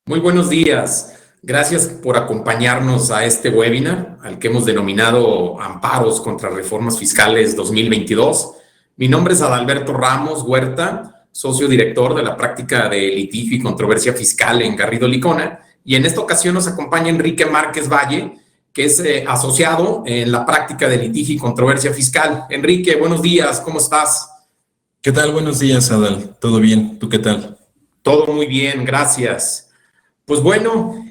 Muy buenos días. Gracias por acompañarnos a este webinar, al que hemos denominado Amparos contra Reformas Fiscales 2022. Mi nombre es Adalberto Ramos Huerta, socio director de la práctica de litigio y controversia fiscal en Garrido Licona, y en esta ocasión nos acompaña Enrique Márquez Valle, que es asociado en la práctica de litigio y controversia fiscal. Enrique, buenos días, ¿cómo estás? ¿Qué tal? Buenos días, Adal. ¿Todo bien? ¿Tú qué tal? Todo muy bien, gracias. Pues bueno,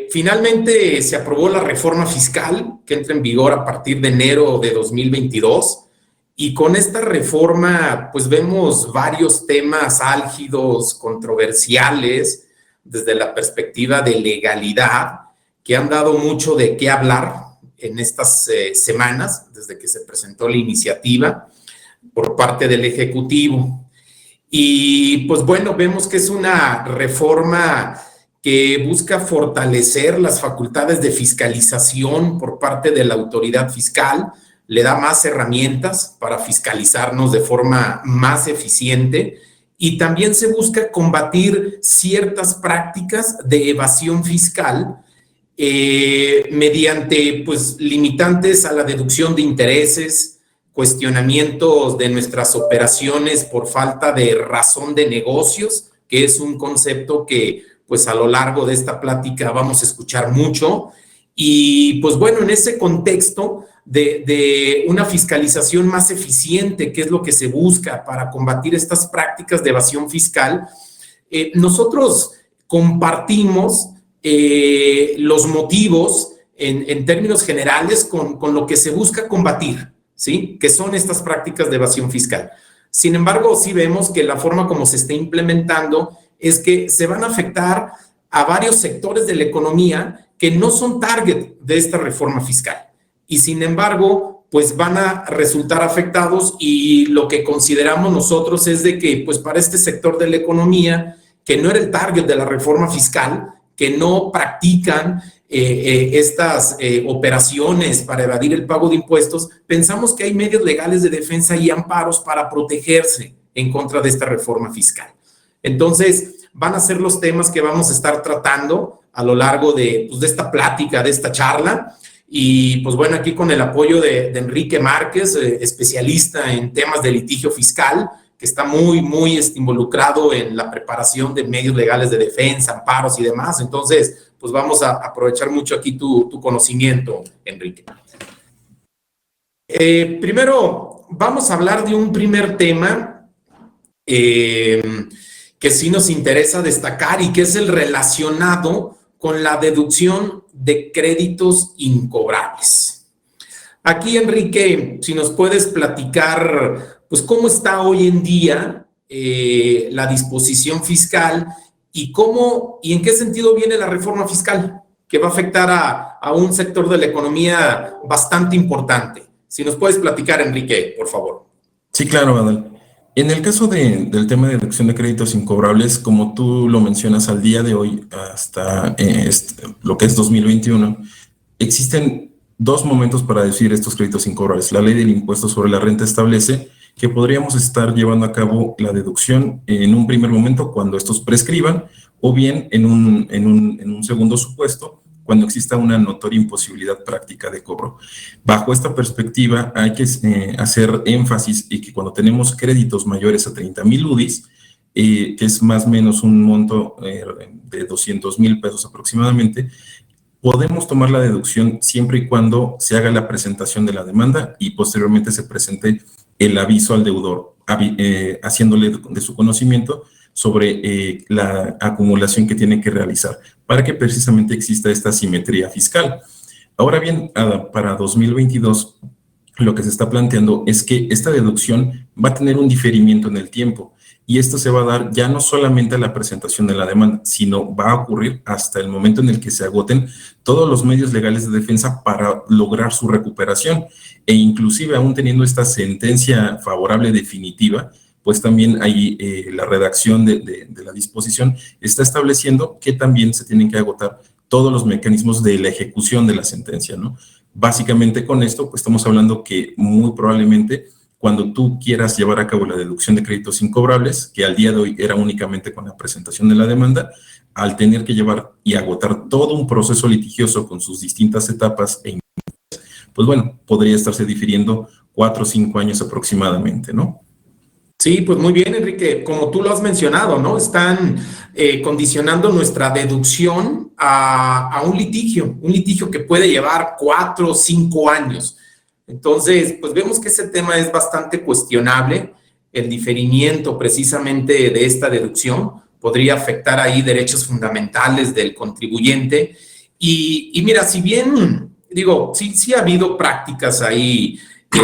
finalmente se aprobó la reforma fiscal que entra en vigor a partir de enero de 2022, y con esta reforma pues vemos varios temas álgidos, controversiales, desde la perspectiva de legalidad, que han dado mucho de qué hablar en estas semanas, desde que se presentó la iniciativa por parte del Ejecutivo. Y pues bueno, vemos que es una reforma que busca fortalecer las facultades de fiscalización por parte de la autoridad fiscal, le da más herramientas para fiscalizarnos de forma más eficiente, y también se busca combatir ciertas prácticas de evasión fiscal mediante pues limitantes a la deducción de intereses, cuestionamientos de nuestras operaciones por falta de razón de negocios, que es un concepto que pues a lo largo de esta plática vamos a escuchar mucho. Y pues bueno, en ese contexto de una fiscalización más eficiente, que es lo que se busca para combatir estas prácticas de evasión fiscal, nosotros compartimos los motivos en términos generales con lo que se busca combatir, ¿sí? Que son estas prácticas de evasión fiscal. Sin embargo, sí vemos que la forma como se está implementando es que se van a afectar a varios sectores de la economía que no son target de esta reforma fiscal. Y sin embargo, pues van a resultar afectados, y lo que consideramos nosotros es de que, pues para este sector de la economía, que no era el target de la reforma fiscal, que no practican estas operaciones para evadir el pago de impuestos, pensamos que hay medios legales de defensa y amparos para protegerse en contra de esta reforma fiscal. Entonces, van a ser los temas que vamos a estar tratando a lo largo de esta plática, de esta charla. Y pues bueno, aquí con el apoyo de Enrique Márquez, especialista en temas de litigio fiscal, que está muy involucrado en la preparación de medios legales de defensa, amparos y demás. Entonces, pues vamos a aprovechar mucho aquí tu conocimiento, Enrique. Primero, vamos a hablar de un primer tema que sí nos interesa destacar, y que es el relacionado con la deducción de créditos incobrables. Aquí, Enrique, si nos puedes platicar pues cómo está hoy en día la disposición fiscal, y cómo y en qué sentido viene la reforma fiscal, que va a afectar a un sector de la economía bastante importante. Si nos puedes platicar, Enrique, por favor. Sí, claro, Adal. En el caso del tema de deducción de créditos incobrables, como tú lo mencionas, al día de hoy, hasta lo que es 2021, existen dos momentos para deducir estos créditos incobrables. La ley del impuesto sobre la renta establece que podríamos estar llevando a cabo la deducción en un primer momento cuando estos prescriban, o bien en un segundo supuesto, cuando exista una notoria imposibilidad práctica de cobro. Bajo esta perspectiva, hay que hacer énfasis en que cuando tenemos créditos mayores a 30,000 UDIs, que es más o menos un monto de 200,000 pesos aproximadamente, podemos tomar la deducción siempre y cuando se haga la presentación de la demanda y posteriormente se presente el aviso al deudor, haciéndole de su conocimiento sobre la acumulación que tiene que realizar para que precisamente exista esta simetría fiscal. Ahora bien, para 2022, lo que se está planteando es que esta deducción va a tener un diferimiento en el tiempo, y esto se va a dar ya no solamente a la presentación de la demanda, sino va a ocurrir hasta el momento en el que se agoten todos los medios legales de defensa para lograr su recuperación, e inclusive aún teniendo esta sentencia favorable definitiva, pues también ahí la redacción de la disposición está estableciendo que también se tienen que agotar todos los mecanismos de la ejecución de la sentencia, ¿no? Básicamente con esto, pues estamos hablando que muy probablemente cuando tú quieras llevar a cabo la deducción de créditos incobrables, que al día de hoy era únicamente con la presentación de la demanda, al tener que llevar y agotar todo un proceso litigioso con sus distintas etapas, pues bueno, podría estarse difiriendo 4 o 5 años aproximadamente, ¿no? Sí, pues muy bien, Enrique. Como tú lo has mencionado, ¿no? Están condicionando nuestra deducción a un litigio que puede llevar 4 o 5 años. Entonces, pues vemos que ese tema es bastante cuestionable. El diferimiento precisamente de esta deducción podría afectar ahí derechos fundamentales del contribuyente. Y mira, si bien, digo, sí ha habido prácticas ahí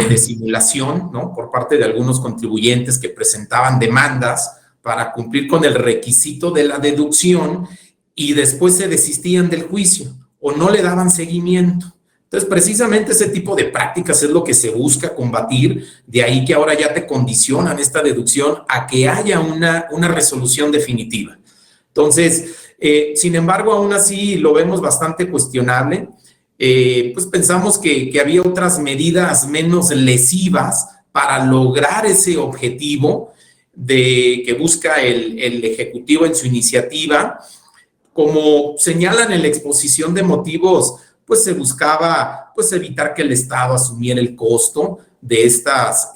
de simulación, ¿no? Por parte de algunos contribuyentes que presentaban demandas para cumplir con el requisito de la deducción y después se desistían del juicio o no le daban seguimiento. Entonces, precisamente ese tipo de prácticas es lo que se busca combatir, de ahí que ahora ya te condicionan esta deducción a que haya una resolución definitiva. Entonces, sin embargo, aún así lo vemos bastante cuestionable. Pues pensamos que había otras medidas menos lesivas para lograr ese objetivo que busca el Ejecutivo en su iniciativa. Como señalan en la exposición de motivos, pues se buscaba pues evitar que el Estado asumiera el costo de estas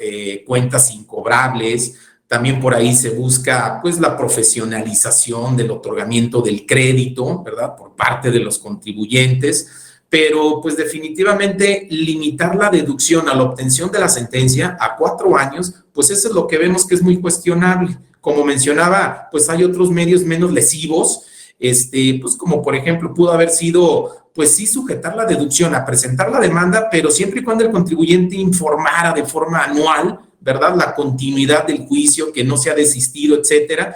cuentas incobrables. También por ahí se busca pues la profesionalización del otorgamiento del crédito, ¿verdad? Por parte de los contribuyentes, pero pues definitivamente limitar la deducción a la obtención de la sentencia a 4 años, pues eso es lo que vemos que es muy cuestionable. Como mencionaba, pues hay otros medios menos lesivos, pues como por ejemplo pudo haber sido, pues sí sujetar la deducción a presentar la demanda, pero siempre y cuando el contribuyente informara de forma anual, ¿verdad? La continuidad del juicio, que no se ha desistido, etcétera.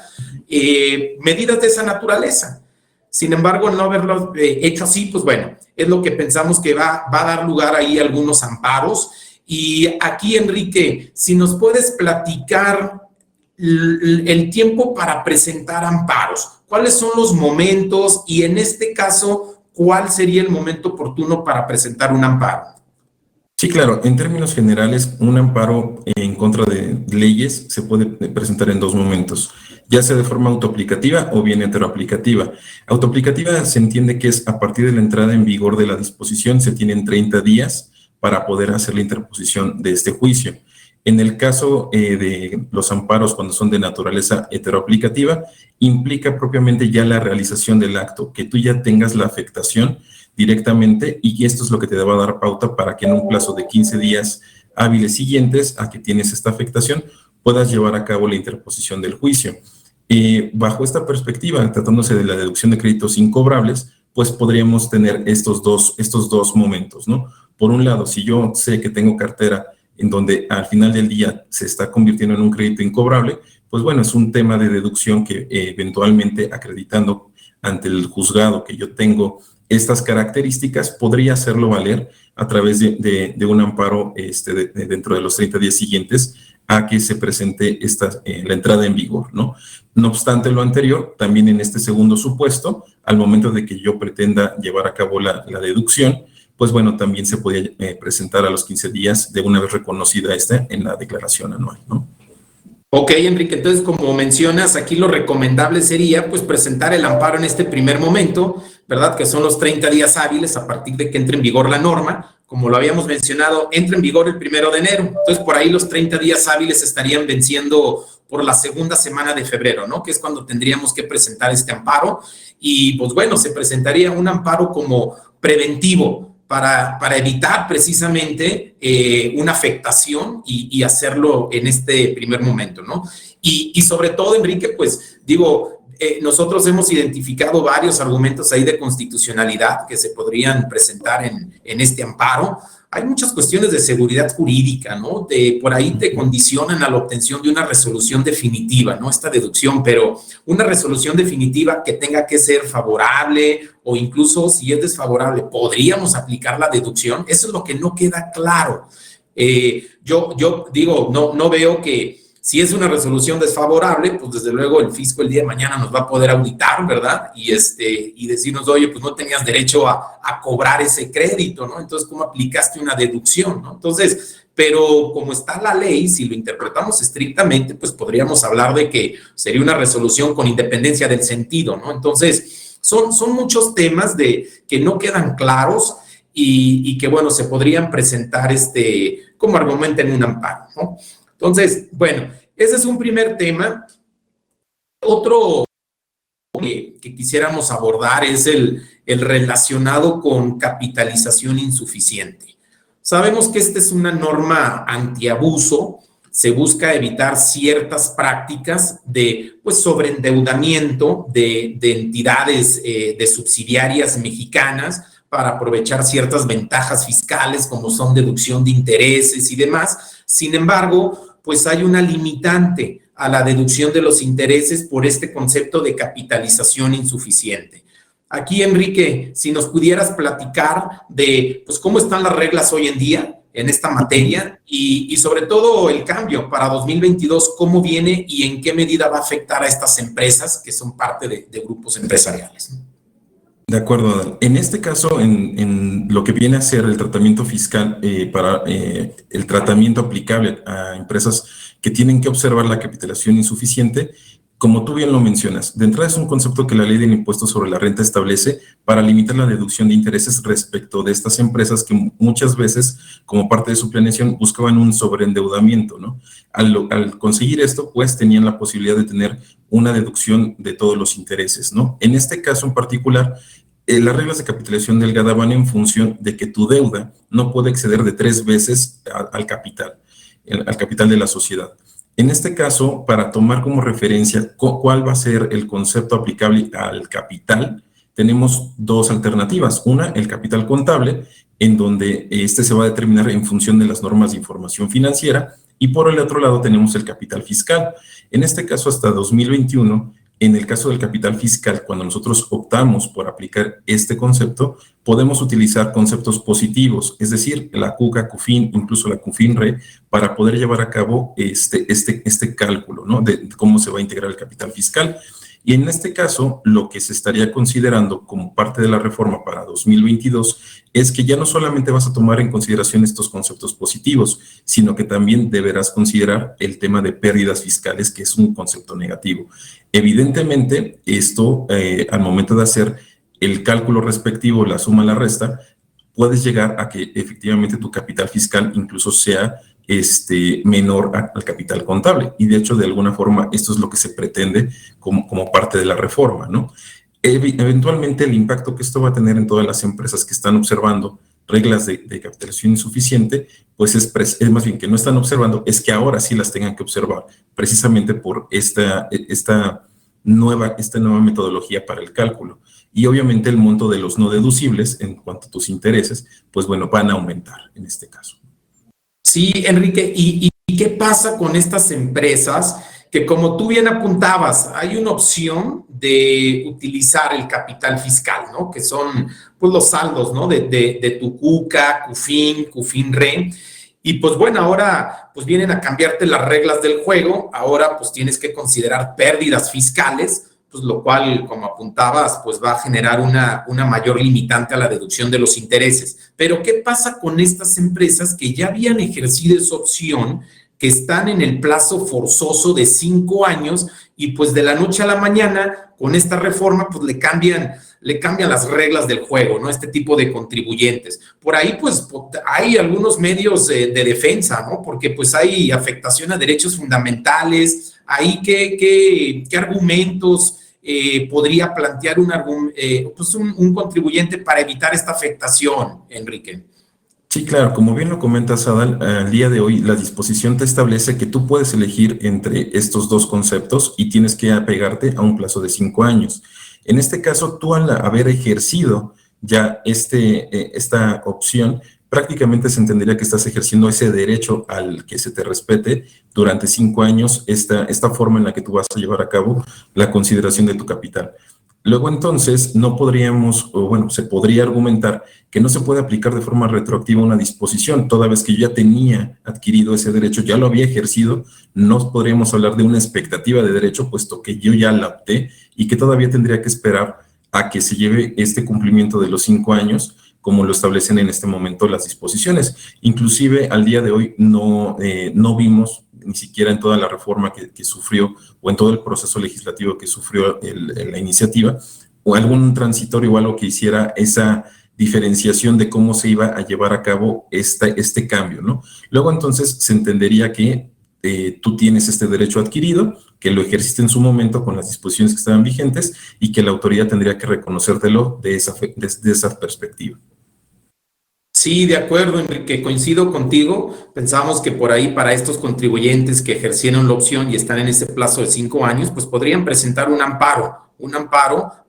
Medidas de esa naturaleza. Sin embargo, al no haberlo hecho así, pues bueno, es lo que pensamos que va a dar lugar ahí a algunos amparos. Y aquí, Enrique, si nos puedes platicar el tiempo para presentar amparos, cuáles son los momentos y en este caso, ¿cuál sería el momento oportuno para presentar un amparo? Sí, claro. En términos generales, un amparo en contra de leyes se puede presentar en 2 momentos, ya sea de forma autoaplicativa o bien heteroaplicativa. Autoaplicativa se entiende que es a partir de la entrada en vigor de la disposición, se tienen 30 días para poder hacer la interposición de este juicio. En el caso de los amparos, cuando son de naturaleza heteroaplicativa, implica propiamente ya la realización del acto, que tú ya tengas la afectación directamente y esto es lo que te va a dar pauta para que en un plazo de 15 días hábiles siguientes a que tienes esta afectación puedas llevar a cabo la interposición del juicio. Bajo esta perspectiva, tratándose de la deducción de créditos incobrables, pues podríamos tener estos dos momentos, ¿no? Por un lado, si yo sé que tengo cartera en donde al final del día se está convirtiendo en un crédito incobrable, pues bueno, es un tema de deducción que eventualmente acreditando ante el juzgado que yo tengo estas características, podría hacerlo valer a través de un amparo dentro de los 30 días siguientes a que se presente la entrada en vigor, ¿no? No obstante lo anterior, también en este segundo supuesto, al momento de que yo pretenda llevar a cabo la deducción, pues bueno, también se podía presentar a los 15 días de una vez reconocida en la declaración anual, ¿no? Ok, Enrique, entonces como mencionas, aquí lo recomendable sería pues presentar el amparo en este primer momento, ¿verdad? Que son los 30 días hábiles a partir de que entre en vigor la norma. Como lo habíamos mencionado, entra en vigor el 1 de enero. Entonces por ahí los 30 días hábiles estarían venciendo por la segunda semana de febrero, ¿no? Que es cuando tendríamos que presentar este amparo. Y pues bueno, se presentaría un amparo como preventivo, para evitar precisamente una afectación y hacerlo en este primer momento, ¿no? Y sobre todo, Enrique, pues digo, nosotros hemos identificado varios argumentos ahí de constitucionalidad que se podrían presentar en este amparo. Hay muchas cuestiones de seguridad jurídica, ¿no? Por ahí te condicionan a la obtención de una resolución definitiva, ¿no? Esta deducción, pero una resolución definitiva que tenga que ser favorable o incluso si es desfavorable, ¿podríamos aplicar la deducción? Eso es lo que no queda claro. Yo digo, no veo que Si es una resolución desfavorable, pues desde luego el fisco el día de mañana nos va a poder auditar, ¿verdad? Y decirnos, oye, pues no tenías derecho a cobrar ese crédito, ¿no? Entonces, ¿cómo aplicaste una deducción, ¿no? Entonces, pero como está la ley, si lo interpretamos estrictamente, pues podríamos hablar de que sería una resolución con independencia del sentido, ¿no? Entonces, son muchos temas que no quedan claros y que, bueno, se podrían presentar como argumento en un amparo, ¿no? Entonces, bueno, ese es un primer tema. Otro que quisiéramos abordar es el relacionado con capitalización insuficiente. Sabemos que esta es una norma antiabuso, se busca evitar ciertas prácticas de sobreendeudamiento de entidades de subsidiarias mexicanas para aprovechar ciertas ventajas fiscales como son deducción de intereses y demás. Sin embargo, pues hay una limitante a la deducción de los intereses por este concepto de capitalización insuficiente. Aquí, Enrique, si nos pudieras platicar de pues, cómo están las reglas hoy en día en esta materia y sobre todo el cambio para 2022, cómo viene y en qué medida va a afectar a estas empresas que son parte de grupos empresariales, ¿no? De acuerdo, Adal. En este caso, en lo que viene a ser el tratamiento fiscal para el tratamiento aplicable a empresas que tienen que observar la capitalización insuficiente, como tú bien lo mencionas, de entrada es un concepto que la ley del impuesto sobre la renta establece para limitar la deducción de intereses respecto de estas empresas que muchas veces, como parte de su planeación, buscaban un sobreendeudamiento, ¿no? Al conseguir esto, pues tenían la posibilidad de tener una deducción de todos los intereses, ¿no? En este caso en particular, las reglas de capitalización delgada van en función de que tu deuda no puede exceder de 3 veces al capital de la sociedad. En este caso, para tomar como referencia cuál va a ser el concepto aplicable al capital, tenemos dos alternativas. Una, el capital contable, en donde se va a determinar en función de las normas de información financiera, y por el otro lado tenemos el capital fiscal. En este caso, hasta 2021, en el caso del capital fiscal, cuando nosotros optamos por aplicar este concepto, podemos utilizar conceptos positivos, es decir, la CUCA, CUFIN, incluso la CUFINRE, para poder llevar a cabo este cálculo, ¿no? De cómo se va a integrar el capital fiscal. Y en este caso, lo que se estaría considerando como parte de la reforma para 2022 es que ya no solamente vas a tomar en consideración estos conceptos positivos, sino que también deberás considerar el tema de pérdidas fiscales, que es un concepto negativo. Evidentemente, esto, al momento de hacer el cálculo respectivo, la suma, la resta, puedes llegar a que efectivamente tu capital fiscal incluso sea menor al capital contable. Y de hecho, de alguna forma, esto es lo que se pretende como parte de la reforma, ¿no? Eventualmente, el impacto que esto va a tener en todas las empresas que están observando reglas de capitalización insuficiente, pues es más bien que no están observando, es que ahora sí las tengan que observar, precisamente por esta nueva metodología para el cálculo. Y obviamente el monto de los no deducibles en cuanto a tus intereses, pues bueno, van a aumentar en este caso. Sí, Enrique, ¿y qué pasa con estas empresas que, como tú bien apuntabas, hay una opción de utilizar el capital fiscal, ¿no? Que son pues los saldos, ¿no? De tu CUCA, CUFIN, CUFINRE. Y pues bueno, ahora pues vienen a cambiarte las reglas del juego, ahora pues tienes que considerar pérdidas fiscales, pues lo cual, como apuntabas, pues va a generar una mayor limitante a la deducción de los intereses. Pero ¿qué pasa con estas empresas que ya habían ejercido esa opción, que están en el plazo forzoso de 5 años y pues de la noche a la mañana, con esta reforma, pues le cambian las reglas del juego, ¿no? Este tipo de contribuyentes. Por ahí, pues, hay algunos medios de defensa, ¿no? Porque, pues, hay afectación a derechos fundamentales. Ahí, ¿qué argumentos podría plantear un contribuyente para evitar esta afectación, Enrique? Sí, claro, como bien lo comentas, Adal, al día de hoy la disposición te establece que tú puedes elegir entre estos dos conceptos y tienes que apegarte a un plazo de 5 años. En este caso, tú al haber ejercido ya esta opción, prácticamente se entendería que estás ejerciendo ese derecho al que se te respete durante 5 años esta forma en la que tú vas a llevar a cabo la consideración de tu capital. Luego entonces no podríamos, o bueno, se podría argumentar que no se puede aplicar de forma retroactiva una disposición, toda vez que yo ya tenía adquirido ese derecho, ya lo había ejercido, no podríamos hablar de una expectativa de derecho, puesto que yo ya la opté y que todavía tendría que esperar a que se lleve este cumplimiento de los 5 años, como lo establecen en este momento las disposiciones. Inclusive al día de hoy no vimos ni siquiera en toda la reforma que sufrió o en todo el proceso legislativo que sufrió la iniciativa, o algún transitorio o algo que hiciera esa diferenciación de cómo se iba a llevar a cabo este cambio, ¿no? Luego entonces se entendería que tú tienes este derecho adquirido, que lo ejerciste en su momento con las disposiciones que estaban vigentes y que la autoridad tendría que reconocértelo de esa perspectiva. Sí, de acuerdo, Enrique, coincido contigo. Pensamos que por ahí para estos contribuyentes que ejercieron la opción y están en ese plazo de 5 años, pues podrían presentar un amparo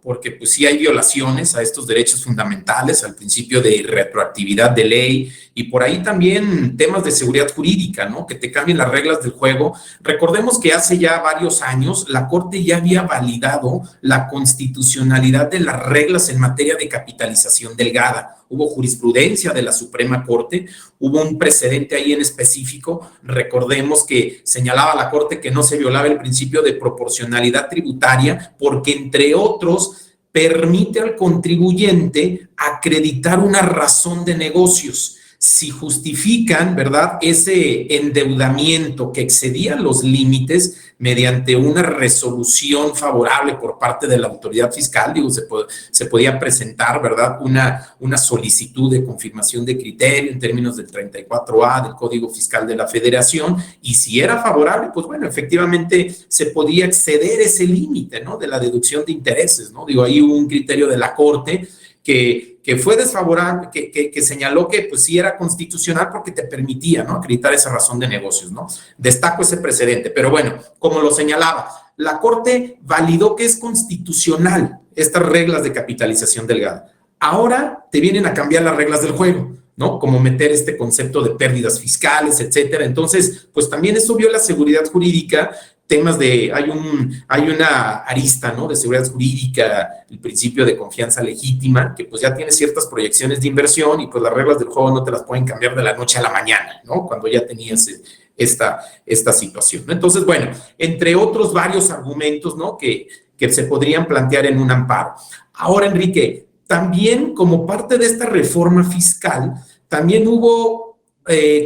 porque pues sí hay violaciones a estos derechos fundamentales, al principio de retroactividad de ley y por ahí también temas de seguridad jurídica, ¿no? Que te cambien las reglas del juego. Recordemos que hace ya varios años la Corte ya había validado la constitucionalidad de las reglas en materia de capitalización delgada. Hubo jurisprudencia de la Suprema Corte, hubo un precedente ahí en específico. Recordemos que señalaba la Corte que no se violaba el principio de proporcionalidad tributaria porque, entre otros, permite al contribuyente acreditar una razón de negocios. Si justifican, ¿verdad?, ese endeudamiento que excedía los límites mediante una resolución favorable por parte de la autoridad fiscal, digo, se podía presentar, ¿verdad?, una solicitud de confirmación de criterio en términos del 34A del Código Fiscal de la Federación, y si era favorable, pues bueno, efectivamente se podía exceder ese límite, ¿no?, de la deducción de intereses, ¿no? Digo, ahí hubo un criterio de la Corte que fue desfavorable, que señaló que pues sí era constitucional porque te permitía, ¿no?, acreditar esa razón de negocios, ¿no? Destaco ese precedente, pero bueno, como lo señalaba, la Corte validó que es constitucional estas reglas de capitalización delgada. Ahora te vienen a cambiar las reglas del juego, ¿no? Como meter este concepto de pérdidas fiscales, etcétera. Entonces, pues también eso viola seguridad jurídica, temas de, hay una arista, ¿no?, de seguridad jurídica, el principio de confianza legítima, que pues ya tiene ciertas proyecciones de inversión y pues las reglas del juego no te las pueden cambiar de la noche a la mañana, ¿no?, cuando ya tenías esta situación, ¿no? Entonces, bueno, entre otros varios argumentos, ¿no?, que se podrían plantear en un amparo. Ahora, Enrique, también como parte de esta reforma fiscal, también hubo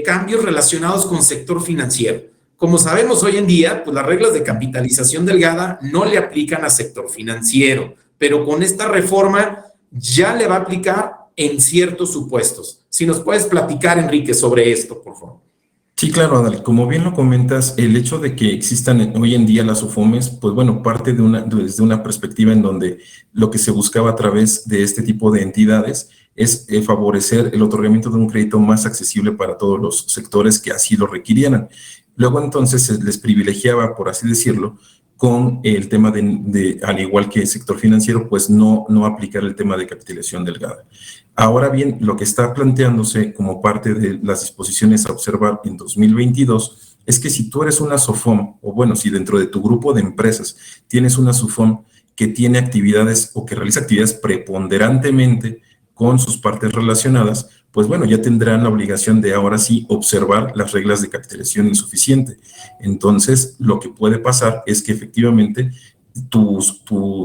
cambios relacionados con sector financiero. Como sabemos hoy en día, pues las reglas de capitalización delgada no le aplican al sector financiero, pero con esta reforma ya le va a aplicar en ciertos supuestos. Si nos puedes platicar, Enrique, sobre esto, por favor. Sí, claro, Adal. Como bien lo comentas, el hecho de que existan hoy en día las OFOMES, pues bueno, parte desde una perspectiva en donde lo que se buscaba a través de este tipo de entidades es favorecer el otorgamiento de un crédito más accesible para todos los sectores que así lo requirieran. Luego entonces se les privilegiaba, por así decirlo, con el tema al igual que el sector financiero, pues no aplicar el tema de capitalización delgada. Ahora bien, lo que está planteándose como parte de las disposiciones a observar en 2022 es que si tú eres una SOFOM, o bueno, si dentro de tu grupo de empresas tienes una SOFOM que tiene actividades o que realiza actividades preponderantemente con sus partes relacionadas, pues bueno, ya tendrán la obligación de ahora sí observar las reglas de capitalización insuficiente. Entonces, lo que puede pasar es que efectivamente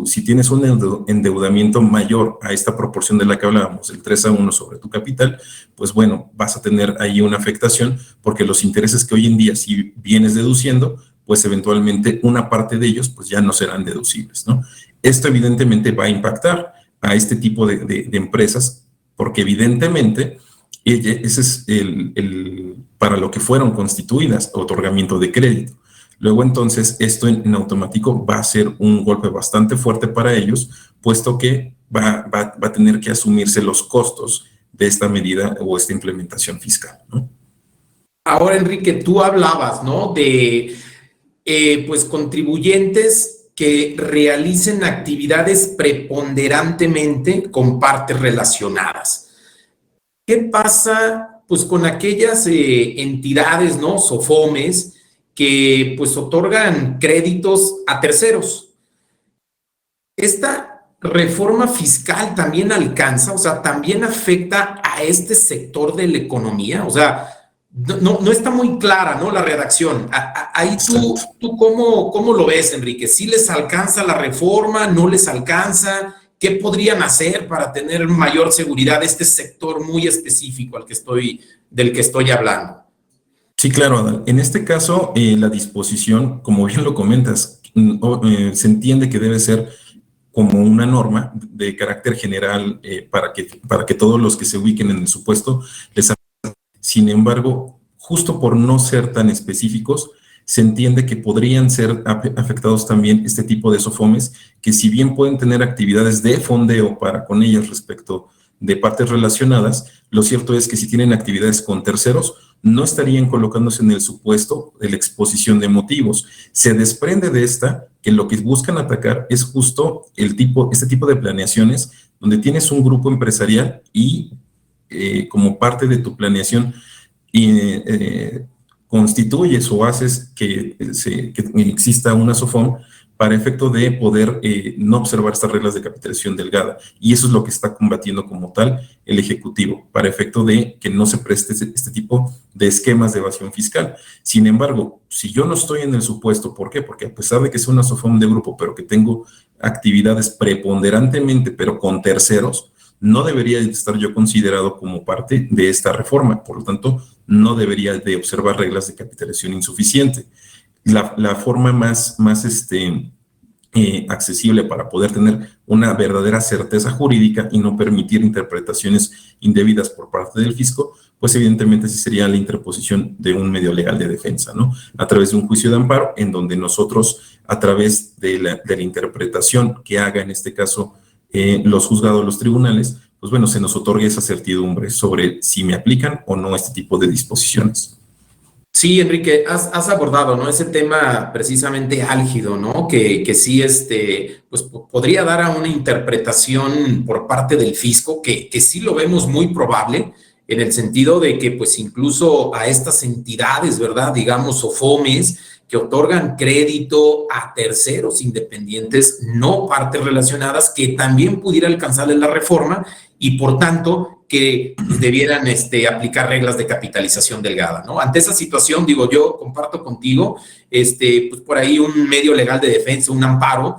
si tienes un endeudamiento mayor a esta proporción de la que hablábamos, el 3:1 sobre tu capital, pues bueno, vas a tener ahí una afectación porque los intereses que hoy en día si vienes deduciendo, pues eventualmente una parte de ellos pues ya no serán deducibles, ¿no? Esto evidentemente va a impactar a este tipo de empresas porque evidentemente ese es para lo que fueron constituidas, otorgamiento de crédito. Luego entonces esto en automático va a ser un golpe bastante fuerte para ellos, puesto que va a tener que asumirse los costos de esta medida o esta implementación fiscal, ¿no? Ahora, Enrique, tú hablabas, ¿no?, de pues contribuyentes que realicen actividades preponderantemente con partes relacionadas. ¿Qué pasa pues con aquellas entidades, ¿no?, SOFOMES, que pues otorgan créditos a terceros? Esta reforma fiscal también alcanza, o sea, también afecta a este sector de la economía, o sea, no está muy clara, ¿no? La redacción. Ahí tú ¿cómo lo ves, Enrique? ¿Sí les alcanza la reforma? ¿No les alcanza? ¿Qué podrían hacer para tener mayor seguridad de este sector muy específico del que estoy hablando? Sí, claro, Adal. En este caso, la disposición, como bien lo comentas, se entiende que debe ser como una norma de carácter general para que todos los que se ubiquen en el supuesto les. Sin embargo, justo por no ser tan específicos, se entiende que podrían ser afectados también este tipo de SOFOMES, que si bien pueden tener actividades de fondeo para con ellas respecto de partes relacionadas, lo cierto es que si tienen actividades con terceros, no estarían colocándose en el supuesto de la exposición de motivos. Se desprende de esta que lo que buscan atacar es justo este tipo de planeaciones donde tienes un grupo empresarial y como parte de tu planeación constituyes o haces que exista una SOFOM para efecto de poder no observar estas reglas de capitalización delgada. Y eso es lo que está combatiendo como tal el Ejecutivo, para efecto de que no se preste este tipo de esquemas de evasión fiscal. Sin embargo, si yo no estoy en el supuesto, ¿por qué? Porque a pesar de que sea una SOFOM de grupo, pero que tengo actividades preponderantemente, pero con terceros, no debería estar yo considerado como parte de esta reforma. Por lo tanto, no debería de observar reglas de capitalización insuficiente. La forma más accesible para poder tener una verdadera certeza jurídica y no permitir interpretaciones indebidas por parte del fisco, pues evidentemente sí sería la interposición de un medio legal de defensa, ¿no? A través de un juicio de amparo en donde nosotros, a través de la interpretación que haga en este caso los juzgados, los tribunales, pues bueno, se nos otorgue esa certidumbre sobre si me aplican o no este tipo de disposiciones. Sí, Enrique, has abordado, ¿no? Ese tema precisamente álgido, ¿no? Que sí, pues podría dar a una interpretación por parte del fisco, que sí lo vemos muy probable, en el sentido de que, pues, incluso a estas entidades, ¿verdad? Digamos, SOFOMES, que otorgan crédito a terceros independientes, no partes relacionadas, que también pudiera alcanzarles la reforma y, por tanto, que debieran aplicar reglas de capitalización delgada, ¿no? Ante esa situación, digo, yo comparto contigo, pues por ahí un medio legal de defensa, un amparo,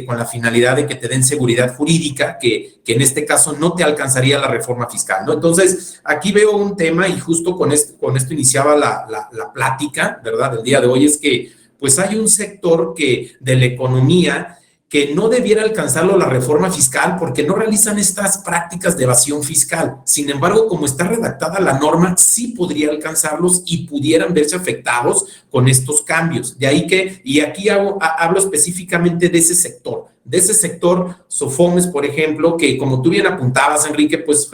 con la finalidad de que te den seguridad jurídica, que en este caso no te alcanzaría la reforma fiscal, ¿no? Entonces, aquí veo un tema y justo con esto iniciaba la plática, ¿verdad? Del día de hoy, es que pues hay un sector de la economía que no debiera alcanzarlo la reforma fiscal porque no realizan estas prácticas de evasión fiscal. Sin embargo, como está redactada la norma, sí podría alcanzarlos y pudieran verse afectados con estos cambios. De ahí y aquí hablo específicamente de ese sector SOFOMES, por ejemplo, que como tú bien apuntabas, Enrique, pues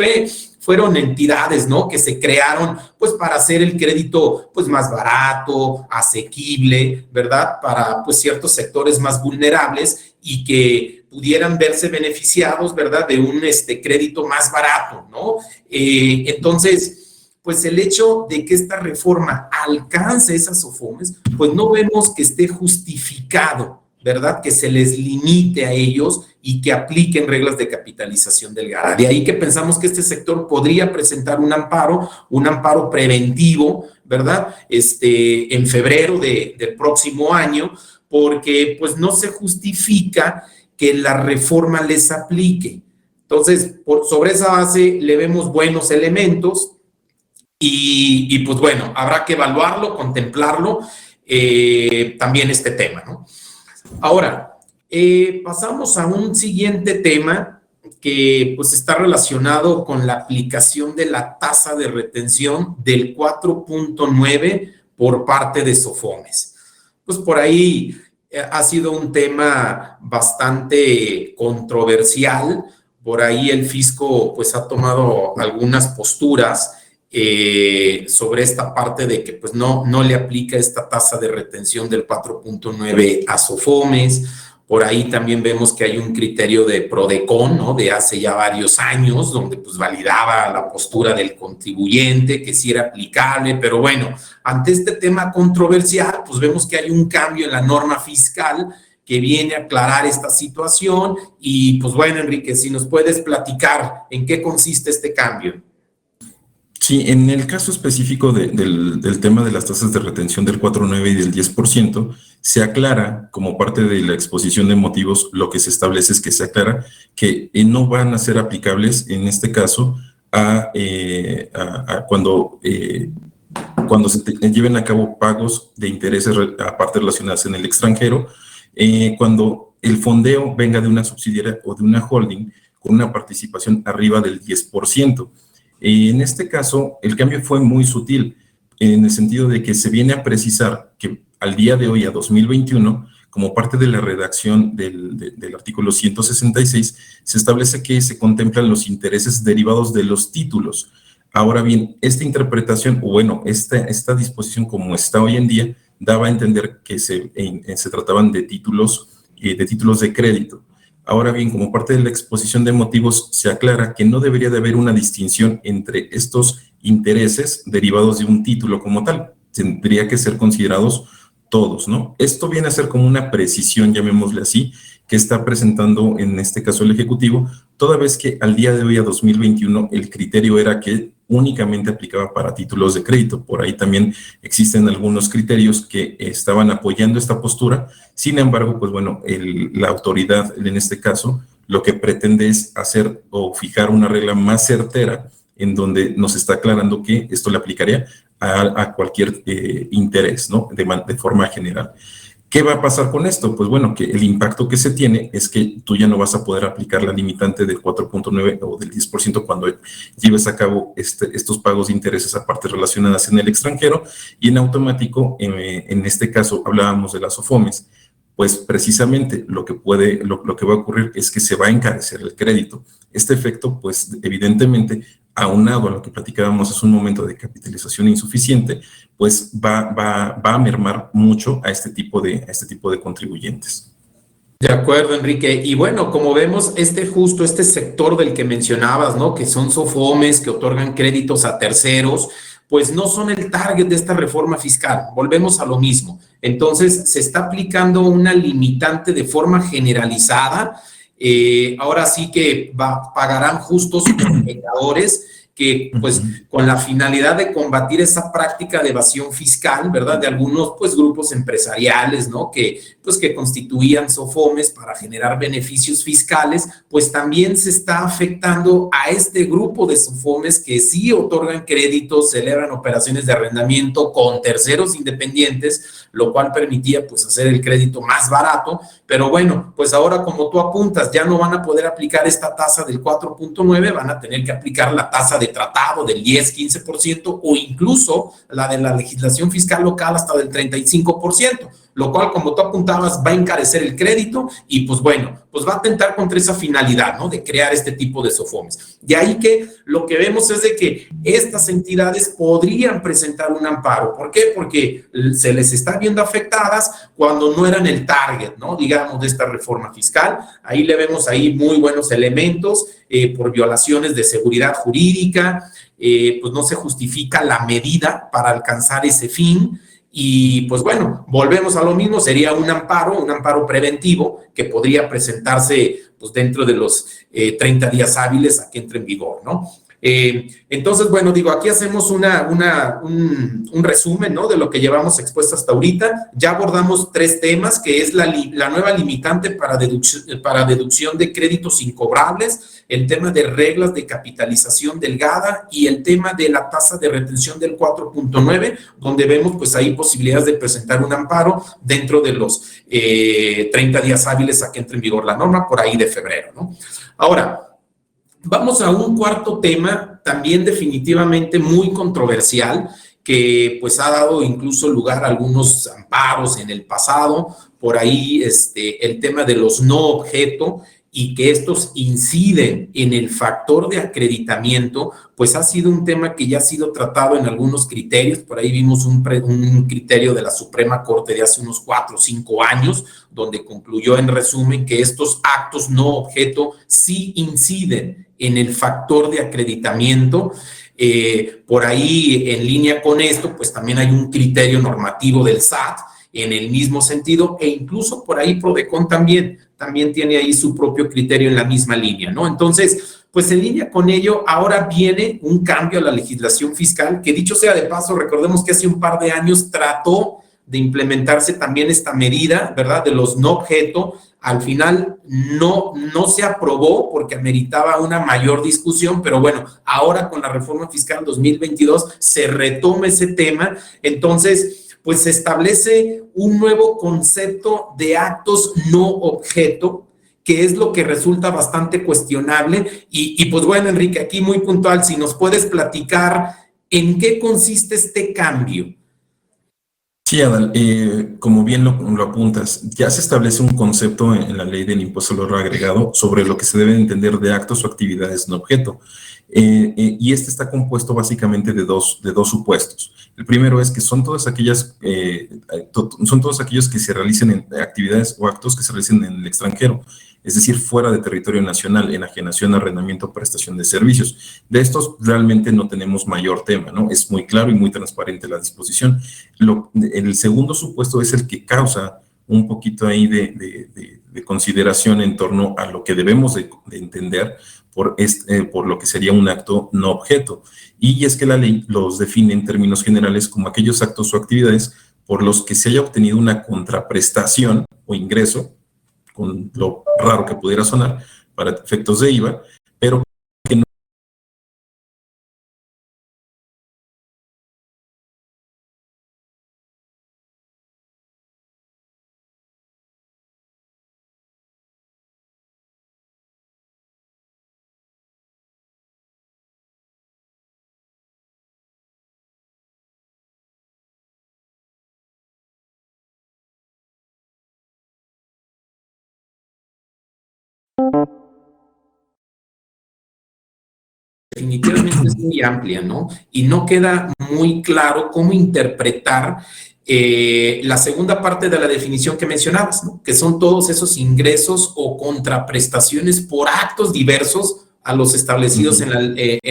fueron entidades, ¿no? Que se crearon, pues, para hacer el crédito, pues, más barato, asequible, ¿verdad? Para, pues, ciertos sectores más vulnerables y que pudieran verse beneficiados, ¿verdad? De un crédito más barato, ¿no? Entonces, pues, el hecho de que esta reforma alcance esas SOFOMES, pues, no vemos que esté justificado, ¿verdad? Que se les limite a ellos y que apliquen reglas de capitalización delgada. De ahí que pensamos que este sector podría presentar un amparo preventivo, ¿verdad? En febrero del próximo año, porque pues no se justifica que la reforma les aplique. Entonces, sobre esa base le vemos buenos elementos y pues bueno, habrá que evaluarlo, contemplarlo, también este tema, ¿no? Ahora, pasamos a un siguiente tema que pues está relacionado con la aplicación de la tasa de retención del 4.9 por parte de SOFOMES. Pues por ahí ha sido un tema bastante controversial. Por ahí el fisco pues ha tomado algunas posturas sobre esta parte de que pues no le aplica esta tasa de retención del 4.9 a SOFOMES. Por ahí también vemos que hay un criterio de PRODECON, ¿no? De hace ya varios años, donde pues validaba la postura del contribuyente, que sí era aplicable, pero bueno, ante este tema controversial, pues vemos que hay un cambio en la norma fiscal que viene a aclarar esta situación. Y pues bueno, Enrique, si nos puedes platicar en qué consiste este cambio. Sí, en el caso específico del tema de las tasas de retención del 4.9 y del 10%, se aclara como parte de la exposición de motivos, lo que se establece es que se aclara que no van a ser aplicables en este caso cuando se lleven a cabo pagos de intereses aparte relacionados en el extranjero, cuando el fondeo venga de una subsidiaria o de una holding con una participación arriba del 10%. En este caso, el cambio fue muy sutil, en el sentido de que se viene a precisar que al día de hoy, a 2021, como parte de la redacción del artículo 166, se establece que se contemplan los intereses derivados de los títulos. Ahora bien, esta interpretación, o bueno, esta disposición como está hoy en día, daba a entender que se trataban de títulos de crédito. Ahora bien, como parte de la exposición de motivos, se aclara que no debería de haber una distinción entre estos intereses derivados de un título como tal. Tendría que ser considerados todos, ¿no? Esto viene a ser como una precisión, llamémosle así, que está presentando en este caso el Ejecutivo, toda vez que al día de hoy, a 2021, el criterio era que únicamente aplicaba para títulos de crédito. Por ahí también existen algunos criterios que estaban apoyando esta postura. Sin embargo, pues bueno, la autoridad en este caso lo que pretende es hacer o fijar una regla más certera en donde nos está aclarando que esto le aplicaría a cualquier interés, ¿no? De forma general. ¿Qué va a pasar con esto? Pues bueno, que el impacto que se tiene es que tú ya no vas a poder aplicar la limitante del 4.9 o del 10% cuando lleves a cabo estos pagos de intereses a partes relacionadas en el extranjero, y en automático, en este caso hablábamos de las SOFOMES, pues precisamente lo que va a ocurrir es que se va a encarecer el crédito. Este efecto, pues evidentemente, aunado a lo que platicábamos hace un momento de capitalización insuficiente, pues va a mermar mucho a este tipo de contribuyentes. De acuerdo, Enrique. Y bueno, como vemos, este sector del que mencionabas, ¿no? Que son SOFOMES, que otorgan créditos a terceros, pues no son el target de esta reforma fiscal. Volvemos a lo mismo. Entonces, se está aplicando una limitante de forma generalizada. Ahora sí que pagarán justos los pecadores, que pues con la finalidad de combatir esa práctica de evasión fiscal, ¿verdad? De algunos pues grupos empresariales, ¿no? Que constituían SOFOMES para generar beneficios fiscales, pues también se está afectando a este grupo de SOFOMES que sí otorgan créditos, celebran operaciones de arrendamiento con terceros independientes, lo cual permitía pues hacer el crédito más barato. Pero bueno, pues ahora, como tú apuntas, ya no van a poder aplicar esta tasa del 4.9, van a tener que aplicar la tasa de tratado del 10-15% o incluso la de la legislación fiscal local hasta del 35%, lo cual, como tú apuntabas, va a encarecer el crédito y pues bueno, pues va a atentar contra esa finalidad, ¿no? De crear este tipo de SOFOMES. De ahí que lo que vemos es de que estas entidades podrían presentar un amparo. ¿Por qué? Porque se les está viendo afectadas cuando no eran el target, ¿no? Digamos, de esta reforma fiscal. Ahí le vemos ahí muy buenos elementos por violaciones de seguridad jurídica, pues no se justifica la medida para alcanzar ese fin. Y pues bueno, volvemos a lo mismo, sería un amparo preventivo que podría presentarse pues dentro de los 30 días hábiles a que entre en vigor, ¿no? Entonces, bueno, digo, aquí hacemos un resumen, ¿no? De lo que llevamos expuesto hasta ahorita. Ya abordamos 3 temas, que es la nueva limitante para deducción de créditos incobrables, el tema de reglas de capitalización delgada y el tema de la tasa de retención del 4.9, donde vemos pues ahí posibilidades de presentar un amparo dentro de los 30 días hábiles a que entre en vigor la norma, por ahí de febrero, ¿no? Ahora, vamos a un cuarto tema, también definitivamente muy controversial, que pues ha dado incluso lugar a algunos amparos en el pasado, por ahí el tema de los no objeto, y que estos inciden en el factor de acreditamiento, pues ha sido un tema que ya ha sido tratado en algunos criterios. Por ahí vimos un criterio de la Suprema Corte de hace unos 4 o 5 años, donde concluyó en resumen que estos actos no objeto sí inciden en el factor de acreditamiento. Por ahí, en línea con esto, pues también hay un criterio normativo del SAT, en el mismo sentido, e incluso por ahí Prodecon también tiene ahí su propio criterio en la misma línea, ¿no? Entonces, pues en línea con ello, ahora viene un cambio a la legislación fiscal, que dicho sea de paso, recordemos que hace un par de años trató de implementarse también esta medida, ¿verdad?, de los no objeto. Al final no se aprobó porque ameritaba una mayor discusión, pero bueno, ahora con la reforma fiscal 2022 se retoma ese tema. Entonces, pues se establece un nuevo concepto de actos no objeto, que es lo que resulta bastante cuestionable. Y pues bueno, Enrique, aquí muy puntual, si nos puedes platicar en qué consiste este cambio. Sí, Adal, como bien lo apuntas, ya se establece un concepto en la ley del impuesto al valor agregado sobre lo que se debe entender de actos o actividades no objeto. Y este está compuesto básicamente de dos supuestos. El primero es que son todos aquellos que se realicen en actividades o actos que se realicen en el extranjero, es decir, fuera de territorio nacional, enajenación, arrendamiento, prestación de servicios. De estos realmente no tenemos mayor tema, ¿no? Es muy claro y muy transparente la disposición. El segundo supuesto es el que causa un poquito ahí de consideración en torno a lo que debemos de entender por lo que sería un acto no objeto. Y es que la ley los define en términos generales como aquellos actos o actividades por los que se haya obtenido una contraprestación o ingreso, con lo raro que pudiera sonar para efectos de IVA, pero que no definitivamente es muy amplia, ¿no? Y no queda muy claro cómo interpretar la segunda parte de la definición que mencionabas, ¿no? Que son todos esos ingresos o contraprestaciones por actos diversos a los establecidos en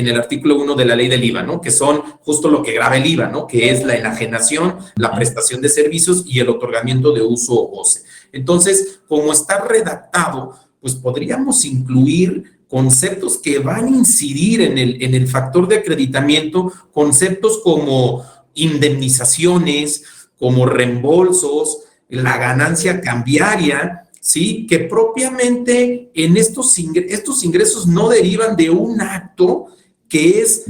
el artículo 1 de la ley del IVA, ¿no? Que son justo lo que grava el IVA, ¿no? Que es la enajenación, la prestación de servicios y el otorgamiento de uso o goce. Entonces, como está redactado, pues podríamos incluir conceptos que van a incidir en el factor de acreditamiento, conceptos como indemnizaciones, como reembolsos, la ganancia cambiaria, ¿sí? Que propiamente en estos ingresos no derivan de un acto que es,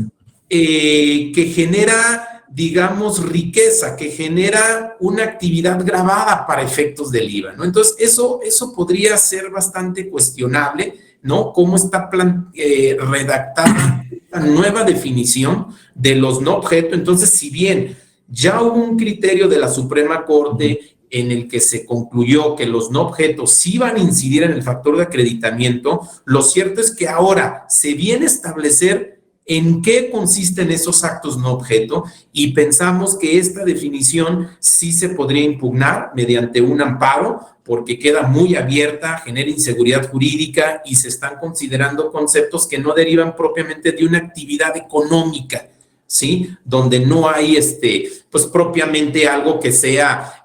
que genera, digamos, riqueza, que genera una actividad gravada para efectos del IVA, ¿no? Entonces, eso podría ser bastante cuestionable, ¿no? Cómo está redactada esta nueva definición de los no objeto. Entonces, si bien ya hubo un criterio de la Suprema Corte en el que se concluyó que los no objetos sí van a incidir en el factor de acreditamiento, lo cierto es que ahora se viene a establecer en qué consisten esos actos no objeto y pensamos que esta definición sí se podría impugnar mediante un amparo porque queda muy abierta, genera inseguridad jurídica y se están considerando conceptos que no derivan propiamente de una actividad económica, ¿sí? Donde no hay, pues propiamente algo que sea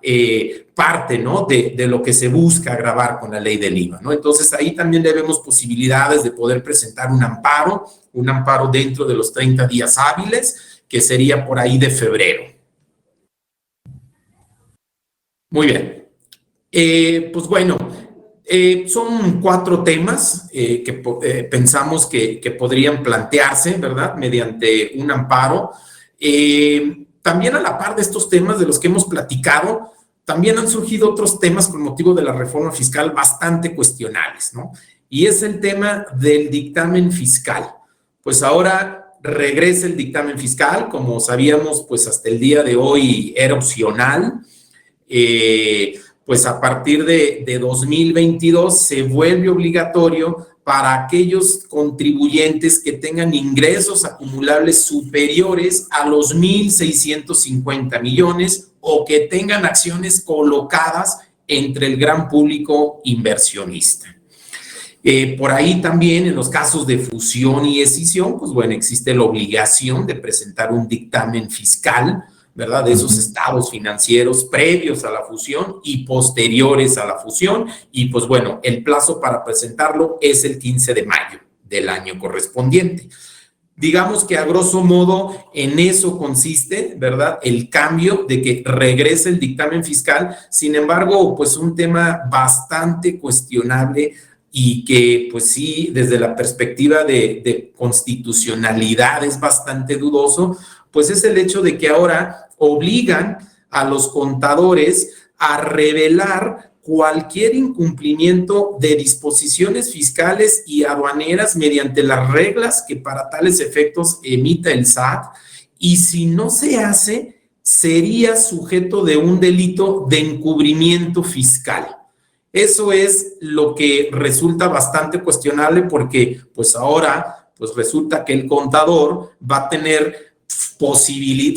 parte, ¿no? De lo que se busca gravar con la ley del IVA, ¿no? Entonces, ahí también debemos posibilidades de poder presentar un amparo dentro de los 30 días hábiles, que sería por ahí de febrero. Muy bien. Pues bueno, son 4 temas que pensamos que podrían plantearse, ¿verdad? Mediante un amparo. También a la par de estos temas de los que hemos platicado, también han surgido otros temas con motivo de la reforma fiscal bastante cuestionables, ¿no? Y es el tema del dictamen fiscal. Pues ahora regresa el dictamen fiscal, como sabíamos, pues hasta el día de hoy era opcional. Pues a partir de 2022 se vuelve obligatorio para aquellos contribuyentes que tengan ingresos acumulables superiores a los 1,650 millones o que tengan acciones colocadas entre el gran público inversionista. Por ahí también en los casos de fusión y escisión, pues bueno, existe la obligación de presentar un dictamen fiscal, ¿verdad? De esos estados financieros previos a la fusión y posteriores a la fusión. Y pues bueno, el plazo para presentarlo es el 15 de mayo del año correspondiente. Digamos que a grosso modo en eso consiste, ¿verdad? El cambio de que regrese el dictamen fiscal. Sin embargo, pues un tema bastante cuestionable y que pues sí, desde la perspectiva de constitucionalidad es bastante dudoso, pues es el hecho de que ahora obligan a los contadores a revelar cualquier incumplimiento de disposiciones fiscales y aduaneras mediante las reglas que para tales efectos emita el SAT, y si no se hace, sería sujeto de un delito de encubrimiento fiscal. Eso es lo que resulta bastante cuestionable porque pues ahora pues resulta que el contador va a tener